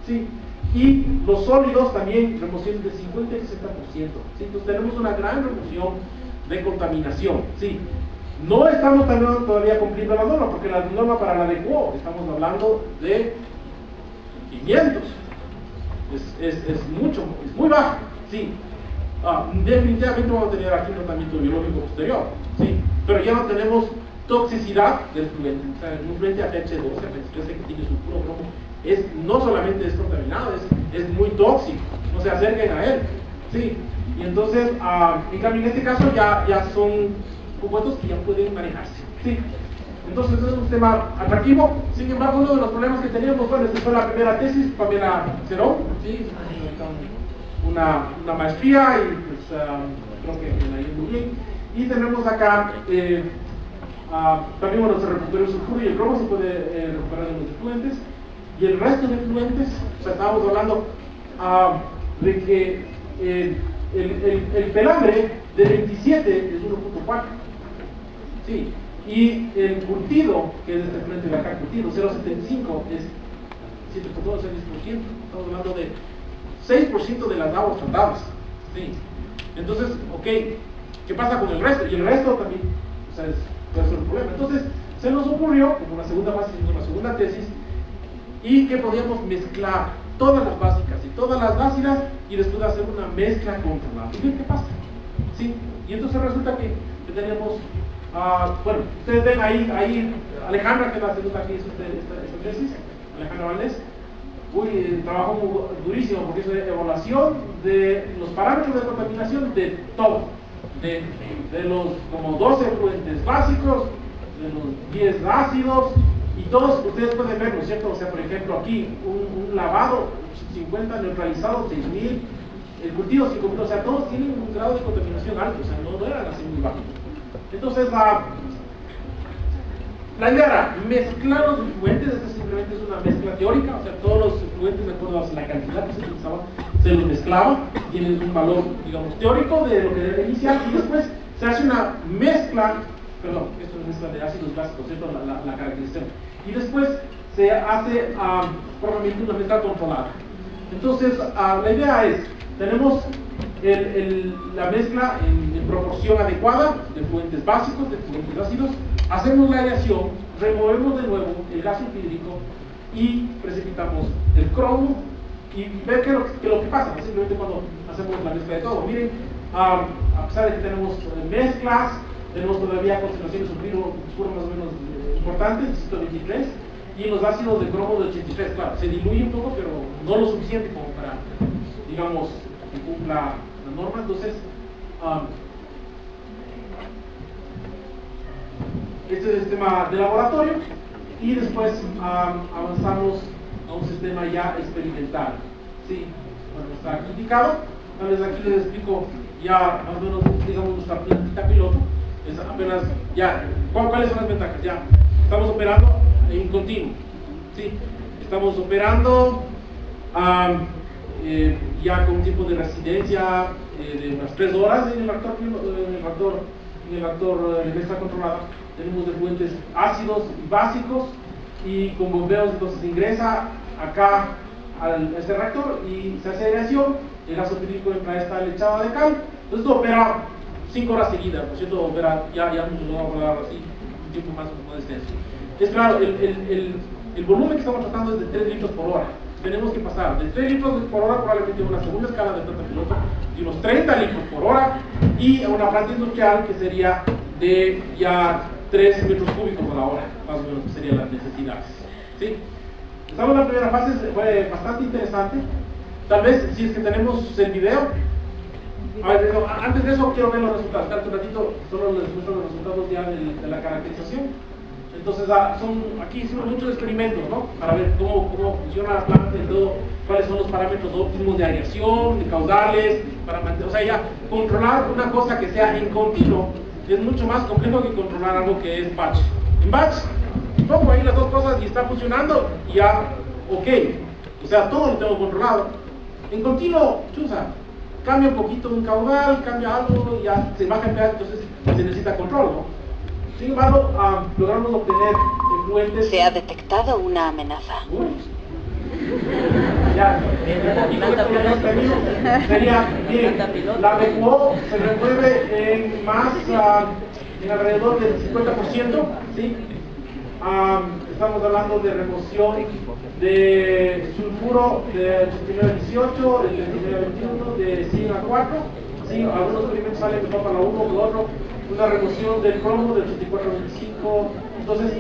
¿sí? Y los sólidos también, remoción del 50 y 60%, ¿sí? Entonces tenemos una gran remoción de contaminación, ¿sí? No estamos todavía cumpliendo la norma, porque la norma para la DECO, estamos hablando de 500, es muy bajo, ¿sí? Definitivamente vamos a tener aquí un tratamiento biológico posterior, ¿sí? Pero ya no tenemos toxicidad del fluente. O sea, un fluente a pH 12, a pH 13 que tiene sulfuro cromo, no solamente es contaminado, es muy tóxico, no se acerquen a él, ¿sí? Y entonces, en cambio en este caso ya son compuestos que ya pueden manejarse, ¿sí? Entonces es un tema atractivo. Sin embargo, uno de los problemas que teníamos, bueno, esta fue la primera tesis, Pamela Cerón, ¿sí? Una maestría y pues creo que la hizo muy bien. Y tenemos acá también, bueno, se recuperó el sulfuro y el cromo, se puede recuperar en los efluentes. Y el resto de efluentes, o sea, estábamos hablando de que el pelambre de 27 es 1.4, ¿sí? Y el curtido, que es este efluente de acá, curtido 0.75, es 7.2, 6%. Estamos hablando de 6% de las aguas tratadas, ¿sí? Entonces, ok, ¿qué pasa con el resto? Y el resto también, o sea, puede ser un problema. Entonces, se nos ocurrió, como una segunda fase, una segunda tesis, y que podíamos mezclar todas las básicas y todas las ácidas y después hacer una mezcla controlada. ¿Y qué pasa? ¿Sí? Y entonces resulta que teníamos, bueno, ustedes ven ahí Alejandra, que es la segunda que hizo esta tesis, Alejandra Valdés, trabajo durísimo porque es una evaluación de los parámetros de contaminación de todo, de los como 12 fluentes básicos, de los 10 ácidos, y todos ustedes pueden ver, ¿no es cierto? O sea, por ejemplo, aquí un lavado 50 neutralizado, 6000, el cultivo 5000, o sea, todos tienen un grado de contaminación alto, o sea, no eran así muy bajos. Entonces, la idea era mezclar los fluentes. Esta simplemente es una mezcla teórica, o sea, todos los fluentes, de acuerdo a la cantidad que se utilizaba, se los mezclaba, tienen un valor, digamos, teórico de lo que debe iniciar, y después se hace una mezcla, perdón, esto es mezcla de ácidos básicos, ¿cierto? La caracterización. Y después se hace probablemente una mezcla controlada. Entonces, la idea es, tenemos la mezcla en proporción adecuada de fluentes básicos, de fluentes ácidos, hacemos la aireación, removemos de nuevo el gas sulfídrico y precipitamos el cromo y ver qué es lo que pasa, ¿no? Simplemente cuando hacemos la mezcla de todo. Miren, a pesar de que tenemos mezclas, tenemos todavía concentraciones de sulfuro más o menos importantes, 123, y en los ácidos de cromo de 83, claro, se diluye un poco, pero no lo suficiente como para, digamos, que cumpla la norma. Entonces, este es el sistema de laboratorio, y después avanzamos a un sistema ya experimental. Sí, bueno, está aquí indicado. Tal vez aquí les explico ya más o menos, digamos, nuestra plantita piloto. Es apenas, ya, ¿cuáles son las ventajas? Ya, estamos operando en continuo. Sí, estamos operando ya con un tiempo de residencia de unas 3 horas en el reactor de mezcla controlada. Tenemos de fluentes ácidos y básicos, y con bombeos entonces ingresa acá a este reactor y se hace aireación. El gas sulfídrico entra a esta lechada de cal. Entonces esto opera 5 horas seguidas, por cierto, opera, ya lo vamos a hablar así, un tiempo más extenso. Es claro, el volumen que estamos tratando es de 3 litros por hora. Tenemos que pasar de 3 litros por hora probablemente a una segunda escala de planta piloto de unos 30 litros por hora, y a una planta industrial que sería de ya 3 metros cúbicos a la hora, más o menos, que serían las necesidades. ¿Sí? Estamos en la primera fase, fue bastante interesante. Tal vez, si es que tenemos el video. A ver, antes de eso quiero ver los resultados. Espérate un ratito, solo les muestro los resultados ya de la caracterización. Entonces, aquí hicimos muchos experimentos, ¿no? Para ver cómo funciona la planta y todo, cuáles son los parámetros óptimos de aireación, de caudales, para mantener, o sea, ya controlar una cosa que sea en continuo es mucho más complejo que controlar algo que es batch. En batch, pongo ahí las dos cosas y está funcionando, y ya, ok, o sea, todo lo tengo controlado. En continuo, chusa, cambia un poquito un caudal, cambia algo, y ya se baja el pH, entonces se necesita control, ¿no? Sin embargo, logramos obtener fluentes. Se ha detectado una amenaza. Ya, sería, miren, la BQO se remueve en más, en alrededor del 50%, ¿sí? Estamos hablando de remoción de sulfuro de 89 a 18, de 39 a 21, de 100 a 4, ¿sí? Algunos experimentos salen mejor para uno que otro. Una remoción del cromo de 84 a 25. Entonces,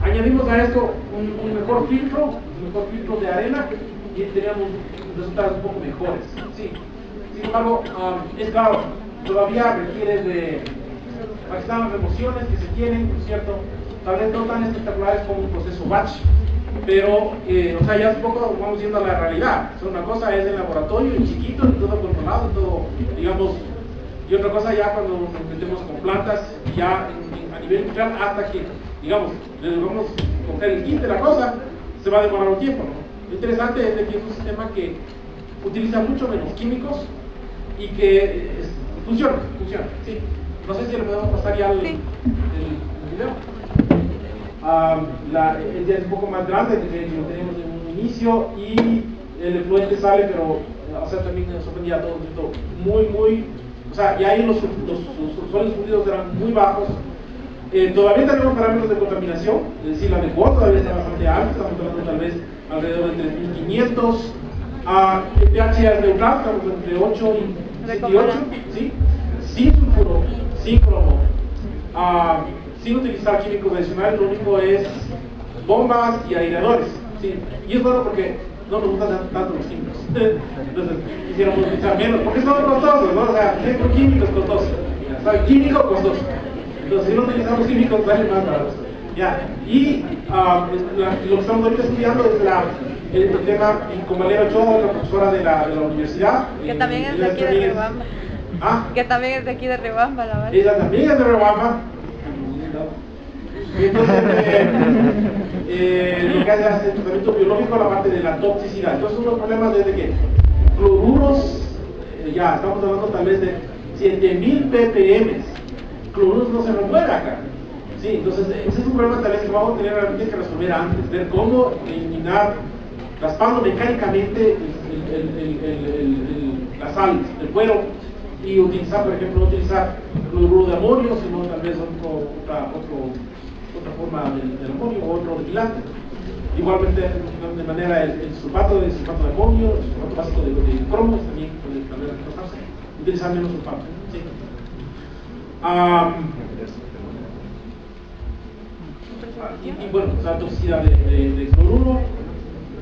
añadimos a esto un mejor filtro de arena, y teníamos resultados un poco mejores. Sí. Sin embargo, es claro, todavía requiere de las remociones que se tienen, ¿no es cierto? Tal vez no tan espectaculares como un proceso batch, pero, o sea, ya un poco vamos yendo a la realidad. O sea, una cosa es el laboratorio, en chiquito, y todo controlado, todo, digamos, y otra cosa ya cuando nos metemos con plantas, ya a nivel industrial, hasta que, digamos, le vamos a coger el kit de la cosa, se va a demorar un tiempo, ¿no? Lo interesante es que es un sistema que utiliza mucho menos químicos y que funciona, sí. No sé si le podemos pasar ya el video. El día es un poco más grande que lo tenemos en un inicio, y el efluente sale, pero, o sea, también nos sorprendía todo, muy, o sea, y ahí los suelos fundidos eran muy bajos. Todavía tenemos parámetros de contaminación, es decir, la de BQO todavía está bastante alta, estamos hablando tal vez alrededor de 3500. El pH es neutral, estamos entre 8 y 78, ¿sí? Sin sulfuro, sin cromo, sin utilizar químicos adicionales. Lo único es bombas y aireadores, ¿sí? Y es bueno porque no nos gustan tanto los químicos. Entonces, quisiéramos utilizar menos, porque son costosos, ¿no? O sea, siempre químicos costosos. ¿Sabe? Químico costoso. Entonces, si no utilizamos químicos, salen más baratos. Ya. Y lo que estamos ahorita estudiando es el tema, y con Valeria Ochoa, la profesora de la universidad. Que también es de aquí de Riobamba. ¿Ah? Que también es de aquí de Riobamba, la verdad. Ella también es de Riobamba. Entonces, lo que hace el tratamiento biológico, la parte de la toxicidad. Entonces, uno de los problemas desde que cloruros, ya estamos hablando tal vez de 7000 ppm. Cloruros no se remueve acá. Sí, entonces, ese es un problema tal vez que vamos a tener realmente que resolver antes, ver cómo eliminar, raspando mecánicamente la sal del cuero y utilizar, por ejemplo, no utilizar cloruro de amonio, sino tal vez otra forma del amonio o otro depilante. Igualmente, de manera el sulfato de amonio, el sulfato básico de cromo también puede reemplazarse, utilizar menos sulfato. ¿Sí? Y bueno, la toxicidad de cloruro,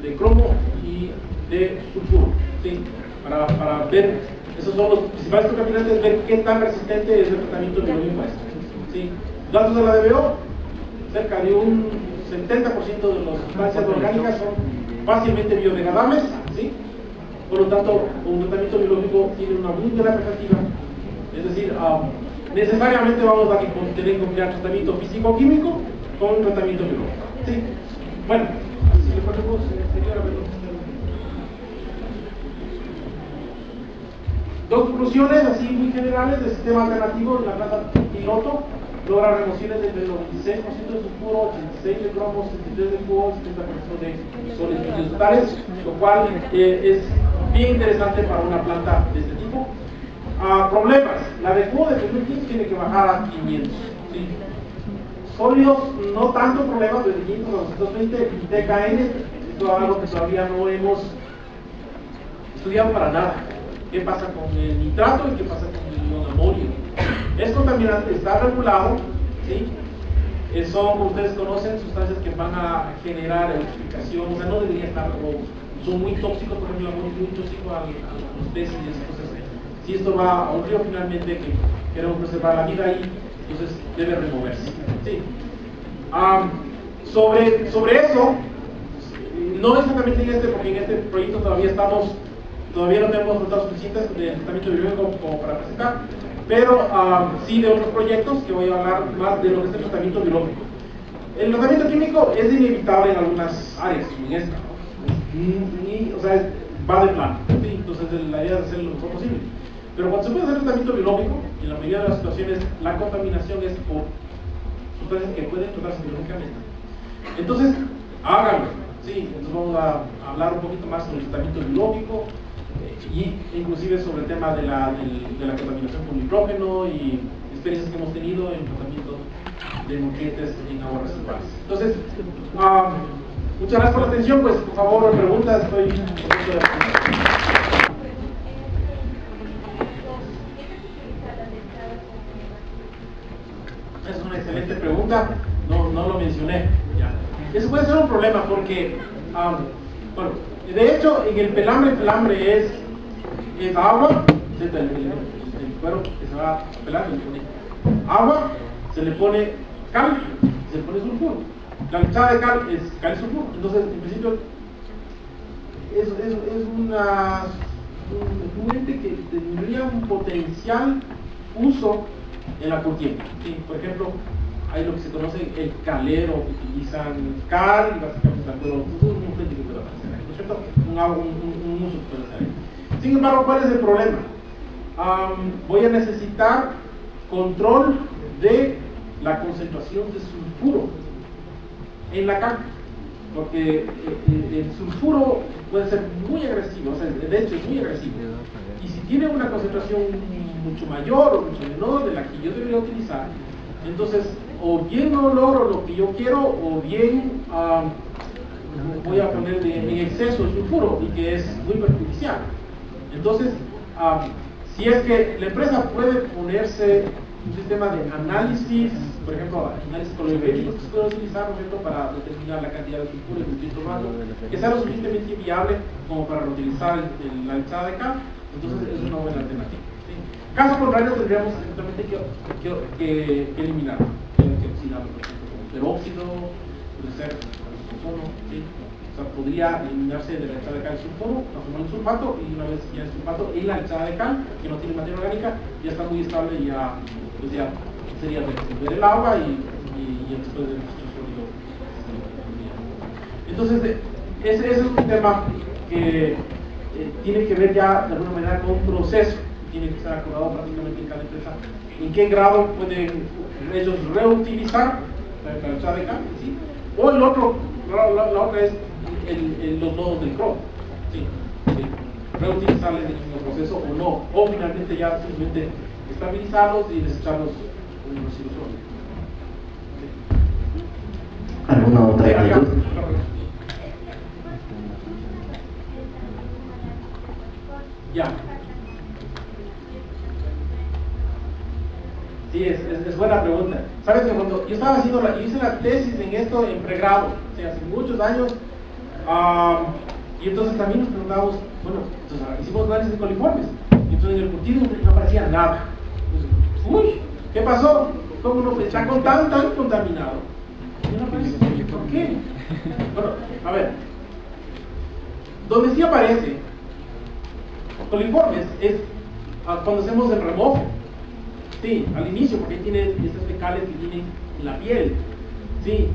de cromo y de sulfuro, ¿sí? Para ver, esos son los principales contaminantes, ver qué tan resistente es el tratamiento biológico a esto, ¿sí? Datos de la DBO, cerca de un 70% de las sustancias orgánicas son fácilmente biodegradables, ¿sí? Por lo tanto, un tratamiento biológico tiene una muy buena perspectiva, es decir, necesariamente vamos a tener que combinar tratamiento físico-químico con un tratamiento biológico, ¿sí? Bueno, si le ponemos, señora, dos conclusiones así muy generales del sistema alternativo. La planta piloto logra remociones entre el 96% de sulfuro, 86% de cromo, 73% de flúor, 70% de sólidos totales, lo cual es bien interesante para una planta de este tipo. Problemas: la de flúor de 2015 tiene que bajar a 500, ¿sí? Sólidos, no tanto problemas, desde 500 a 220, y TKN, esto es algo que todavía no hemos estudiado para nada. ¿Qué pasa con el nitrato y qué pasa con el ion amonio? Es contaminante, está regulado, ¿sí? Son, como ustedes conocen, sustancias que van a generar eutroficación, o sea, no debería estar, son muy tóxicos, por ejemplo, el amonio es muy tóxico a los peces y esas cosas. Si esto va a un río finalmente que queremos preservar la vida ahí, entonces debe removerse, ¿sí? Sobre eso, no exactamente en este, porque en este proyecto todavía no tenemos resultados suficientes del tratamiento biológico como para presentar, pero sí de otros proyectos que voy a hablar más de lo que es el tratamiento biológico. El tratamiento químico es inevitable en algunas áreas, en esta, ¿no? O sea, va de plano, ¿sí? Entonces la idea es hacer lo mejor posible. Pero cuando se puede hacer tratamiento biológico, en la mayoría de las situaciones la contaminación es por sustancias que pueden tratarse biológicamente. Entonces, háganlo, ¿sí? Entonces vamos a hablar un poquito más sobre el tratamiento biológico, y inclusive sobre el tema de la contaminación por nitrógeno y experiencias que hemos tenido en tratamiento de nutrientes en aguas residuales. Entonces, muchas gracias por la atención. Pues por favor, preguntas, estoy contento de responder. Es una excelente pregunta, no lo mencioné ya. Eso puede ser un problema porque, bueno, de hecho, en el pelambre es agua, el cuero que se va pelando, se pone agua, se le pone cal, se le pone sulfuro. La mezcla de cal es cal y sulfuro. Entonces, en principio, es un ente que tendría un potencial uso en la contienda, ¿sí? Por ejemplo, hay lo que se conoce el calero, que utilizan cal y básicamente un frente que puede aparecer ahí, ¿no es cierto? Un uso que puede hacer ahí. Sin embargo, ¿cuál es el problema? Voy a necesitar control de la concentración de sulfuro en la cal, porque el sulfuro puede ser muy agresivo, o sea, de hecho es muy agresivo, y si tiene una concentración mucho mayor o mucho menor de la que yo debería utilizar, entonces o bien no logro lo que yo quiero, o bien voy a poner en exceso de sulfuro, y que es muy perjudicial. Entonces, si es que la empresa puede ponerse un sistema de análisis, por ejemplo, análisis colorimétrico que se puede utilizar, ¿no es cierto?, para determinar la cantidad de sulfuro que estoy tomando, que sea lo suficientemente viable como para reutilizar la alzada de cal. Entonces es una buena alternativa, ¿sí? Caso contrario, tendríamos simplemente que eliminar, que oxidarlo, por ejemplo, con peróxido, puede ser ozono, ¿sí? O sea, podría eliminarse de la alzada de cal el sulfuro, transformar en sulfato, y una vez ya el sulfato en la alzada de cal, que no tiene materia orgánica, ya está muy estable y ya, pues ya sería resolver el agua y después de nuestro sólido. Entonces, ese es un tema que tiene que ver ya de alguna manera con un proceso, tiene que estar acordado prácticamente en cada empresa en qué grado pueden ellos reutilizar la alzada de cal, ¿sí? O el otro, la otra es los nodos del cromo, ¿sí? Reutilizarles en el mismo proceso o no, o finalmente ya simplemente estabilizarlos y desecharlos con un residuo sólido. ¿Alguna otra inquietud? Ya. Sí, es buena pregunta. Sabes que cuando yo estaba haciendo yo hice la tesis en esto en pregrado, o sea, hace muchos años, y entonces también nos preguntábamos, bueno, entonces hicimos análisis de coliformes, y entonces en el curtido no aparecía nada. Entonces, uy, ¿qué pasó? ¿Cómo no está tan contaminado? Y no aparece. ¿Por qué? Bueno, a ver, donde sí aparece coliformes es cuando hacemos el remojo. Sí, al inicio, porque tiene esas fecales que tienen en la piel. Sí,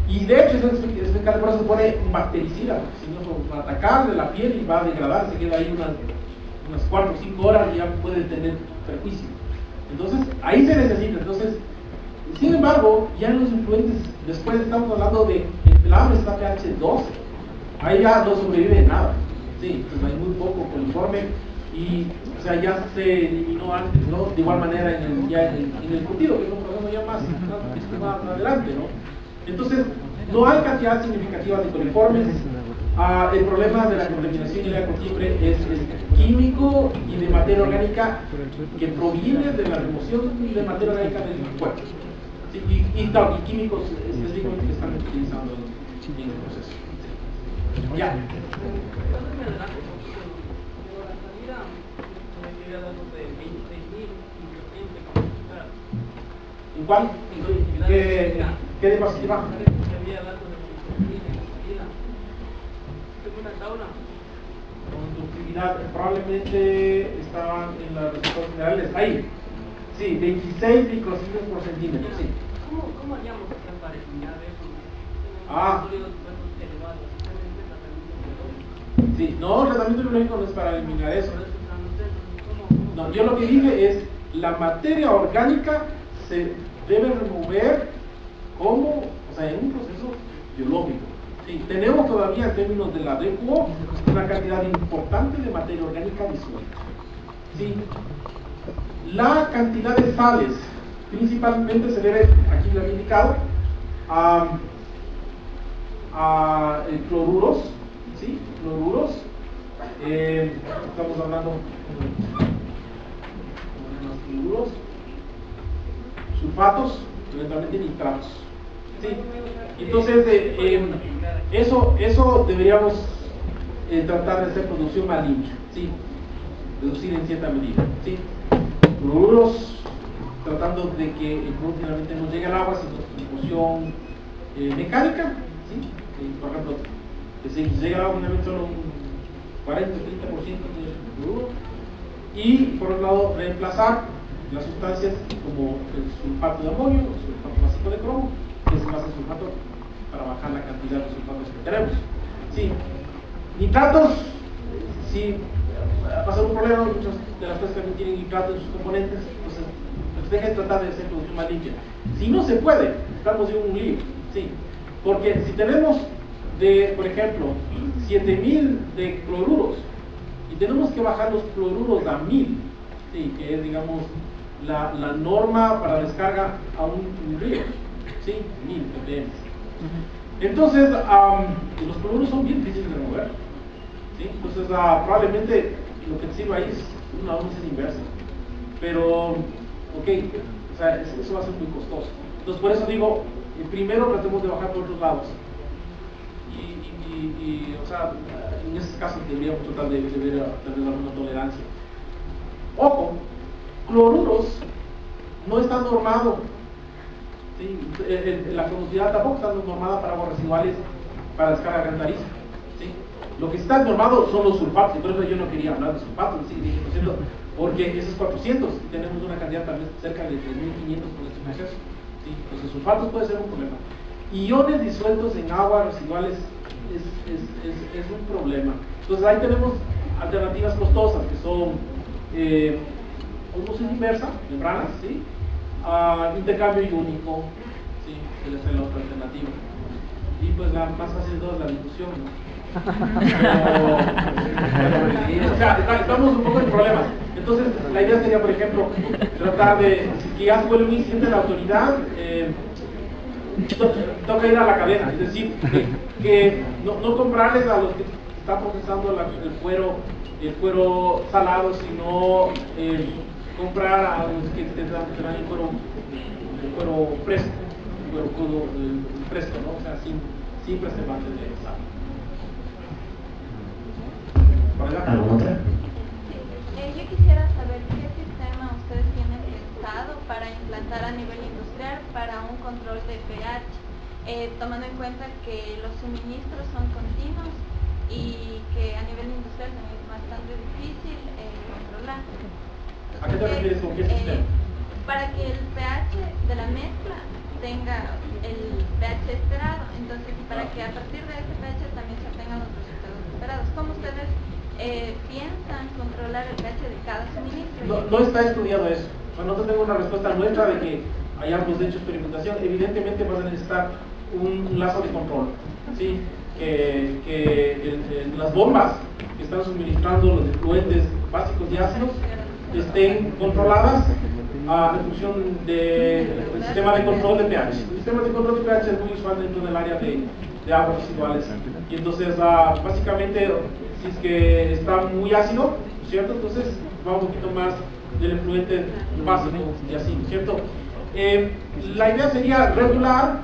y de hecho esas fecales por eso se pone un bactericida, porque si no va a atacarle la piel y va a degradar, se queda ahí unas 4 o 5 horas y ya puede tener perjuicio. Entonces, ahí se necesita. Entonces, sin embargo, ya en los influentes, después estamos hablando de el agua está pH 12, ahí ya no sobrevive nada. Sí, entonces hay muy poco coliforme. Y, o sea, ya se eliminó antes, ¿no? De igual manera en el curtido, que es un proceso ya más adelante, ¿no? Entonces, no hay cantidad significativa de coliformes. El problema de la contaminación y la siempre es químico y de materia orgánica que proviene de la remoción de materia orgánica del cuerpo. Sí, y químicos específicos que están utilizando en el proceso. Ya. ¿En cuál? ¿Qué diapositiva? Conductividad, probablemente estaban en las resultados generales. Ahí, sí, 26 microsieverts por centímetro, sí. ¿Cómo haríamos para eliminar eso? Sí, no, el tratamiento biológico no es para eliminar eso. No, yo lo que dije es, la materia orgánica se debe remover como, o sea, en un proceso biológico. Sí, tenemos todavía en términos de la DQO una cantidad importante de materia orgánica disuelta. Sí. La cantidad de sales principalmente se debe, aquí lo he indicado, a cloruros, ¿sí? Cloruros. Estamos hablando de los cloruros, sulfatos, eventualmente nitratos. ¿Sí? Entonces, eso deberíamos tratar de hacer producción más limpia, ¿sí? Reducir en cierta medida, ¿sí? Cloruros, tratando de que el producto finalmente no llegue al agua, sino difusión mecánica, ¿sí? Por ejemplo, que si llega al agua finalmente solo un 40 o 30% de cloruro. Y por otro lado, reemplazar las sustancias como el sulfato de amonio, el sulfato básico de cromo, que es más el sulfato para bajar la cantidad de sulfatos que tenemos. Sí. Nitratos, sí, ha pasado un problema, muchas de las cosas también tienen nitratos en sus componentes, entonces dejen tratar de hacer producción más limpia. Si no se puede, estamos en un lío, sí, porque si tenemos por ejemplo, 7000 de cloruros y tenemos que bajar los cloruros a 1000, sí, que es, digamos, la norma para descarga a un río, sí, 1000 ppm. Entonces, los cloruros son bien difíciles de remover, ¿sí? Entonces, probablemente lo que sirve ahí es una once inversa. Pero, ok, O sea, eso va a ser muy costoso. Entonces, por eso digo, primero tratemos de bajar por otros lados. O sea, en ese caso deberíamos tratar de ver alguna tolerancia. Ojo, cloruros no está normado. ¿Sí? La cromosidad tampoco está normada para aguas residuales para descarga alcantariza. ¿Sí? Lo que está normado son los sulfatos, y por eso yo no quería hablar de sulfatos, ¿sí? 10%, porque esos 400 y tenemos una cantidad también cerca de 3.500 por este proceso. ¿Sí? Entonces, sulfatos puede ser un problema. Iones disueltos en aguas residuales es un problema. Entonces, ahí tenemos alternativas costosas que son osmosis inversa, membranas, ¿sí? Intercambio iónico, ¿sí? Debe ser la otra alternativa. Y pues la más fácil de todas es la difusión, ¿no? O sea, estamos un poco en problemas. Entonces, la idea sería, por ejemplo, tratar de, si ya se vuelve muy incidente la autoridad, toca ir a la cadena, es decir, que no comprarles a los que están procesando el cuero salado, sino comprar a los que te dan el cuero fresco, el cuero crudo fresco, ¿no? O sea, sin preservantes de sal. ¿Alguna otra? Yo quisiera saber qué sistema ustedes tienen pensado para implantar a nivel industrial para un control de pH, tomando en cuenta que los suministros son continuos y que a nivel industrial también es bastante difícil controlar. Entonces, ¿A qué te refieres con qué sistema? Para que el pH de la mezcla tenga el pH esperado, entonces para que a partir de ese pH también se obtengan los resultados esperados. ¿Cómo ustedes piensan controlar el pH de cada suministro? No está estudiado eso. No te tengo una respuesta nuestra de que hayamos hecho experimentación. Evidentemente vas a necesitar un lazo de control, ¿sí? Que las bombas que están suministrando los efluentes básicos y ácidos estén controladas en función del sistema de control de pH. El sistema de control de pH es muy usual dentro del área de aguas residuales. Y entonces, básicamente, si es que está muy ácido, ¿cierto? Entonces va un poquito más del efluente básico y así, ¿cierto? La idea sería regular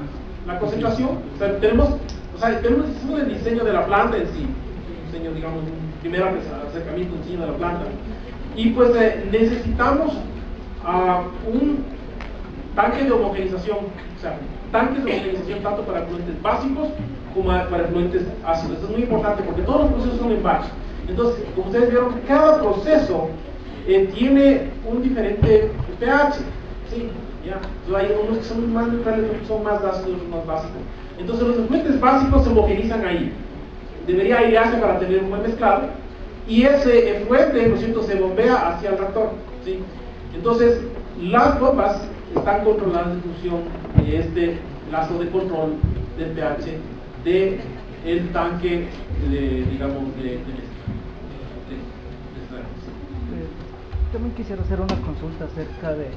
la concentración. O sea, tenemos el diseño de la planta en sí, un diseño, digamos, un primer acercamiento en sí de la planta. Y pues necesitamos un tanque de homogenización, o sea, tanques de homogenización tanto para efluentes básicos como para efluentes ácidos. Esto es muy importante porque todos los procesos son en batch. Entonces, como ustedes vieron, cada proceso tiene un diferente pH, ¿sí? ¿Ya? Entonces, hay unos que son más neutrales, otros que son más ácidos, otros más básicos. Entonces, los efluentes básicos se homogenizan ahí. Debería airearse para tener un buen mezclado. Y ese efluente, ¿no es cierto?, se bombea hacia el reactor, ¿sí? Entonces, las bombas están controladas en función de este lazo de control del pH del tanque digamos, de También quisiera hacer una consulta acerca de,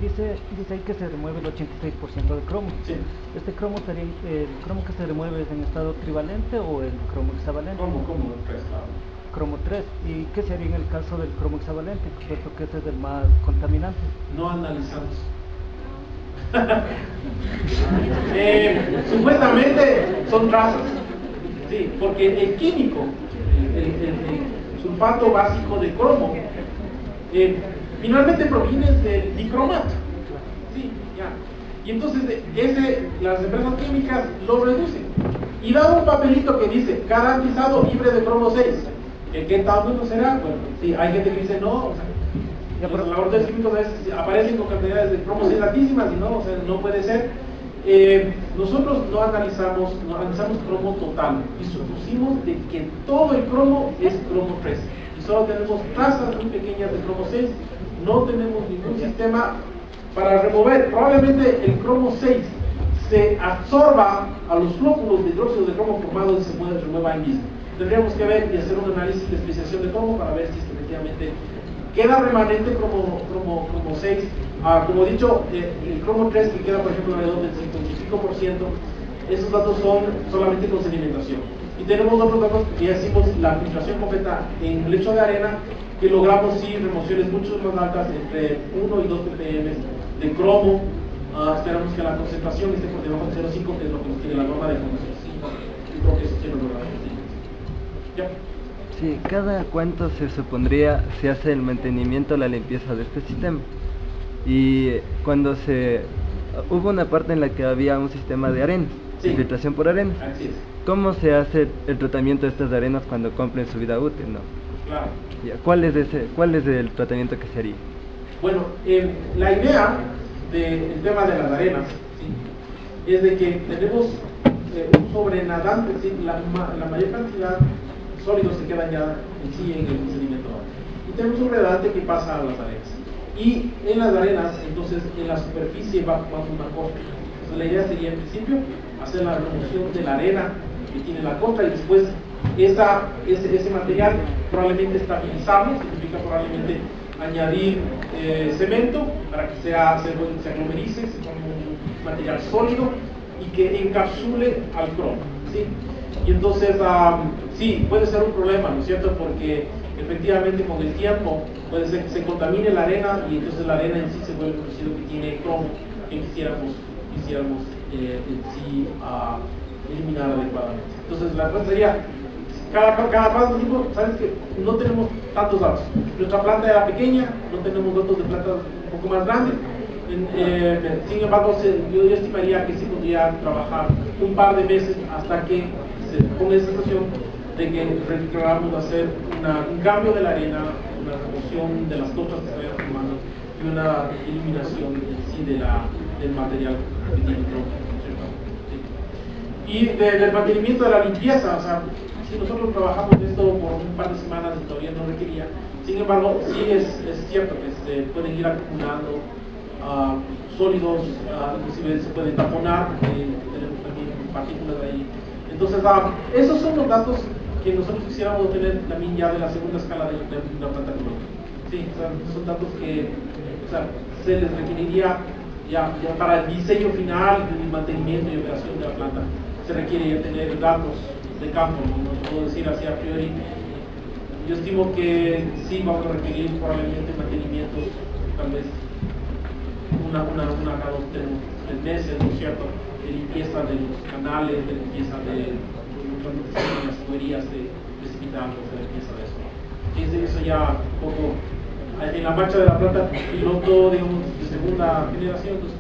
dice ahí que se remueve el 86% de cromo. Sí. ¿Este cromo sería, el cromo que se remueve es en estado trivalente o el cromo hexavalente? Cromo 3, claro. Cromo 3. ¿Y qué sería en el caso del cromo hexavalente, puesto que ese es el más contaminante? No analizamos. Supuestamente son trazas, sí, porque el químico, el sulfato básico de cromo, finalmente proviene del dicromato, sí, ya. Y entonces las empresas químicas lo reducen y dan un papelito que dice garantizado libre de cromo 6. ¿Qué tal bueno será? Bueno, sí, hay gente que dice no, o sea, los laboratorios químicos a veces aparecen con cantidades de cromo 6 altísimas y no, o sea, no puede ser. Nosotros no analizamos cromo total y supusimos de que todo el cromo es cromo 3 y solo tenemos trazas muy pequeñas de cromo 6, no tenemos ningún sistema para remover. Probablemente el cromo 6 se absorba a los flóculos de hidróxido de cromo formados y se remueva ahí mismo. Tendríamos que ver y hacer un análisis de especiación de cromo para ver si efectivamente queda remanente cromo 6. Como he dicho, el cromo 3 que queda, por ejemplo, alrededor del 55%, esos datos son solamente con sedimentación. Y tenemos otros datos que ya hicimos la filtración completa en lecho de arena, que logramos sí remociones mucho más altas, entre 1 y 2 ppm de cromo. Esperamos que la concentración esté por debajo de 0,5, que es lo que nos tiene la norma de 0,5. Yo creo que eso tiene lugar. ¿Ya? Sí, ¿cada cuánto se supondría se hace el mantenimiento, la limpieza de este sistema? Y cuando hubo una parte en la que había un sistema de arenas, sí, filtración por arenas. Así es. ¿Cómo se hace el tratamiento de estas arenas cuando cumplen su vida útil, no? Claro. ¿Cuál es el tratamiento que se haría? Bueno, la idea del tema de las arenas, ¿sí?, es de que tenemos un sobrenadante, ¿sí?, la mayor cantidad de sólidos se quedan ya en sí en el sedimento, y tenemos un sobrenadante que pasa a las arenas, y en las arenas, entonces en la superficie va una costra. Entonces la idea sería en principio hacer la remoción de la arena que tiene la costra, y después ese material probablemente estabilizarlo, significa probablemente añadir cemento para que se aglomerice, se forme un material sólido y que encapsule al cromo, ¿sí? Y entonces, sí, puede ser un problema, ¿no es cierto? Porque efectivamente con el tiempo puede ser que se contamine la arena y entonces la arena en sí se vuelve un residuo que tiene cromo que quisiéramos en sí eliminar adecuadamente. Entonces la respuesta sería, cada cuánto tiempo, sabes que no tenemos tantos datos. Nuestra planta era pequeña, no tenemos datos de plantas un poco más grandes. Sin embargo, yo estimaría que sí podría trabajar un par de meses hasta que se ponga esa situación de que requeramos hacer un cambio de la arena, una remoción de las costras que se vayan formando y una eliminación en sí del material que tiene el cromo, ¿cierto? Sí. Y del mantenimiento de la limpieza, o sea, si nosotros trabajamos esto por un par de semanas y todavía no requería, sin embargo, sí es cierto que se pueden ir acumulando sólidos, inclusive se pueden taponar, tenemos también partículas ahí. Entonces, esos son los datos que nosotros quisiéramos obtener también ya de la segunda escala de una planta ecológica. Sí, o sea, son datos que, o sea, se les requeriría ya para el diseño final, el mantenimiento y operación de la planta, se requiere ya tener datos de campo, no puedo decir así a priori. Yo estimo que sí vamos a requerir probablemente mantenimientos, tal vez cada 2 o 3 meses, ¿no es cierto?, de limpieza de los canales, de limpieza de las tuberías de precipitados, de limpieza de eso. Y eso ya un poco en la marcha de la planta piloto, digamos, de segunda generación. Entonces,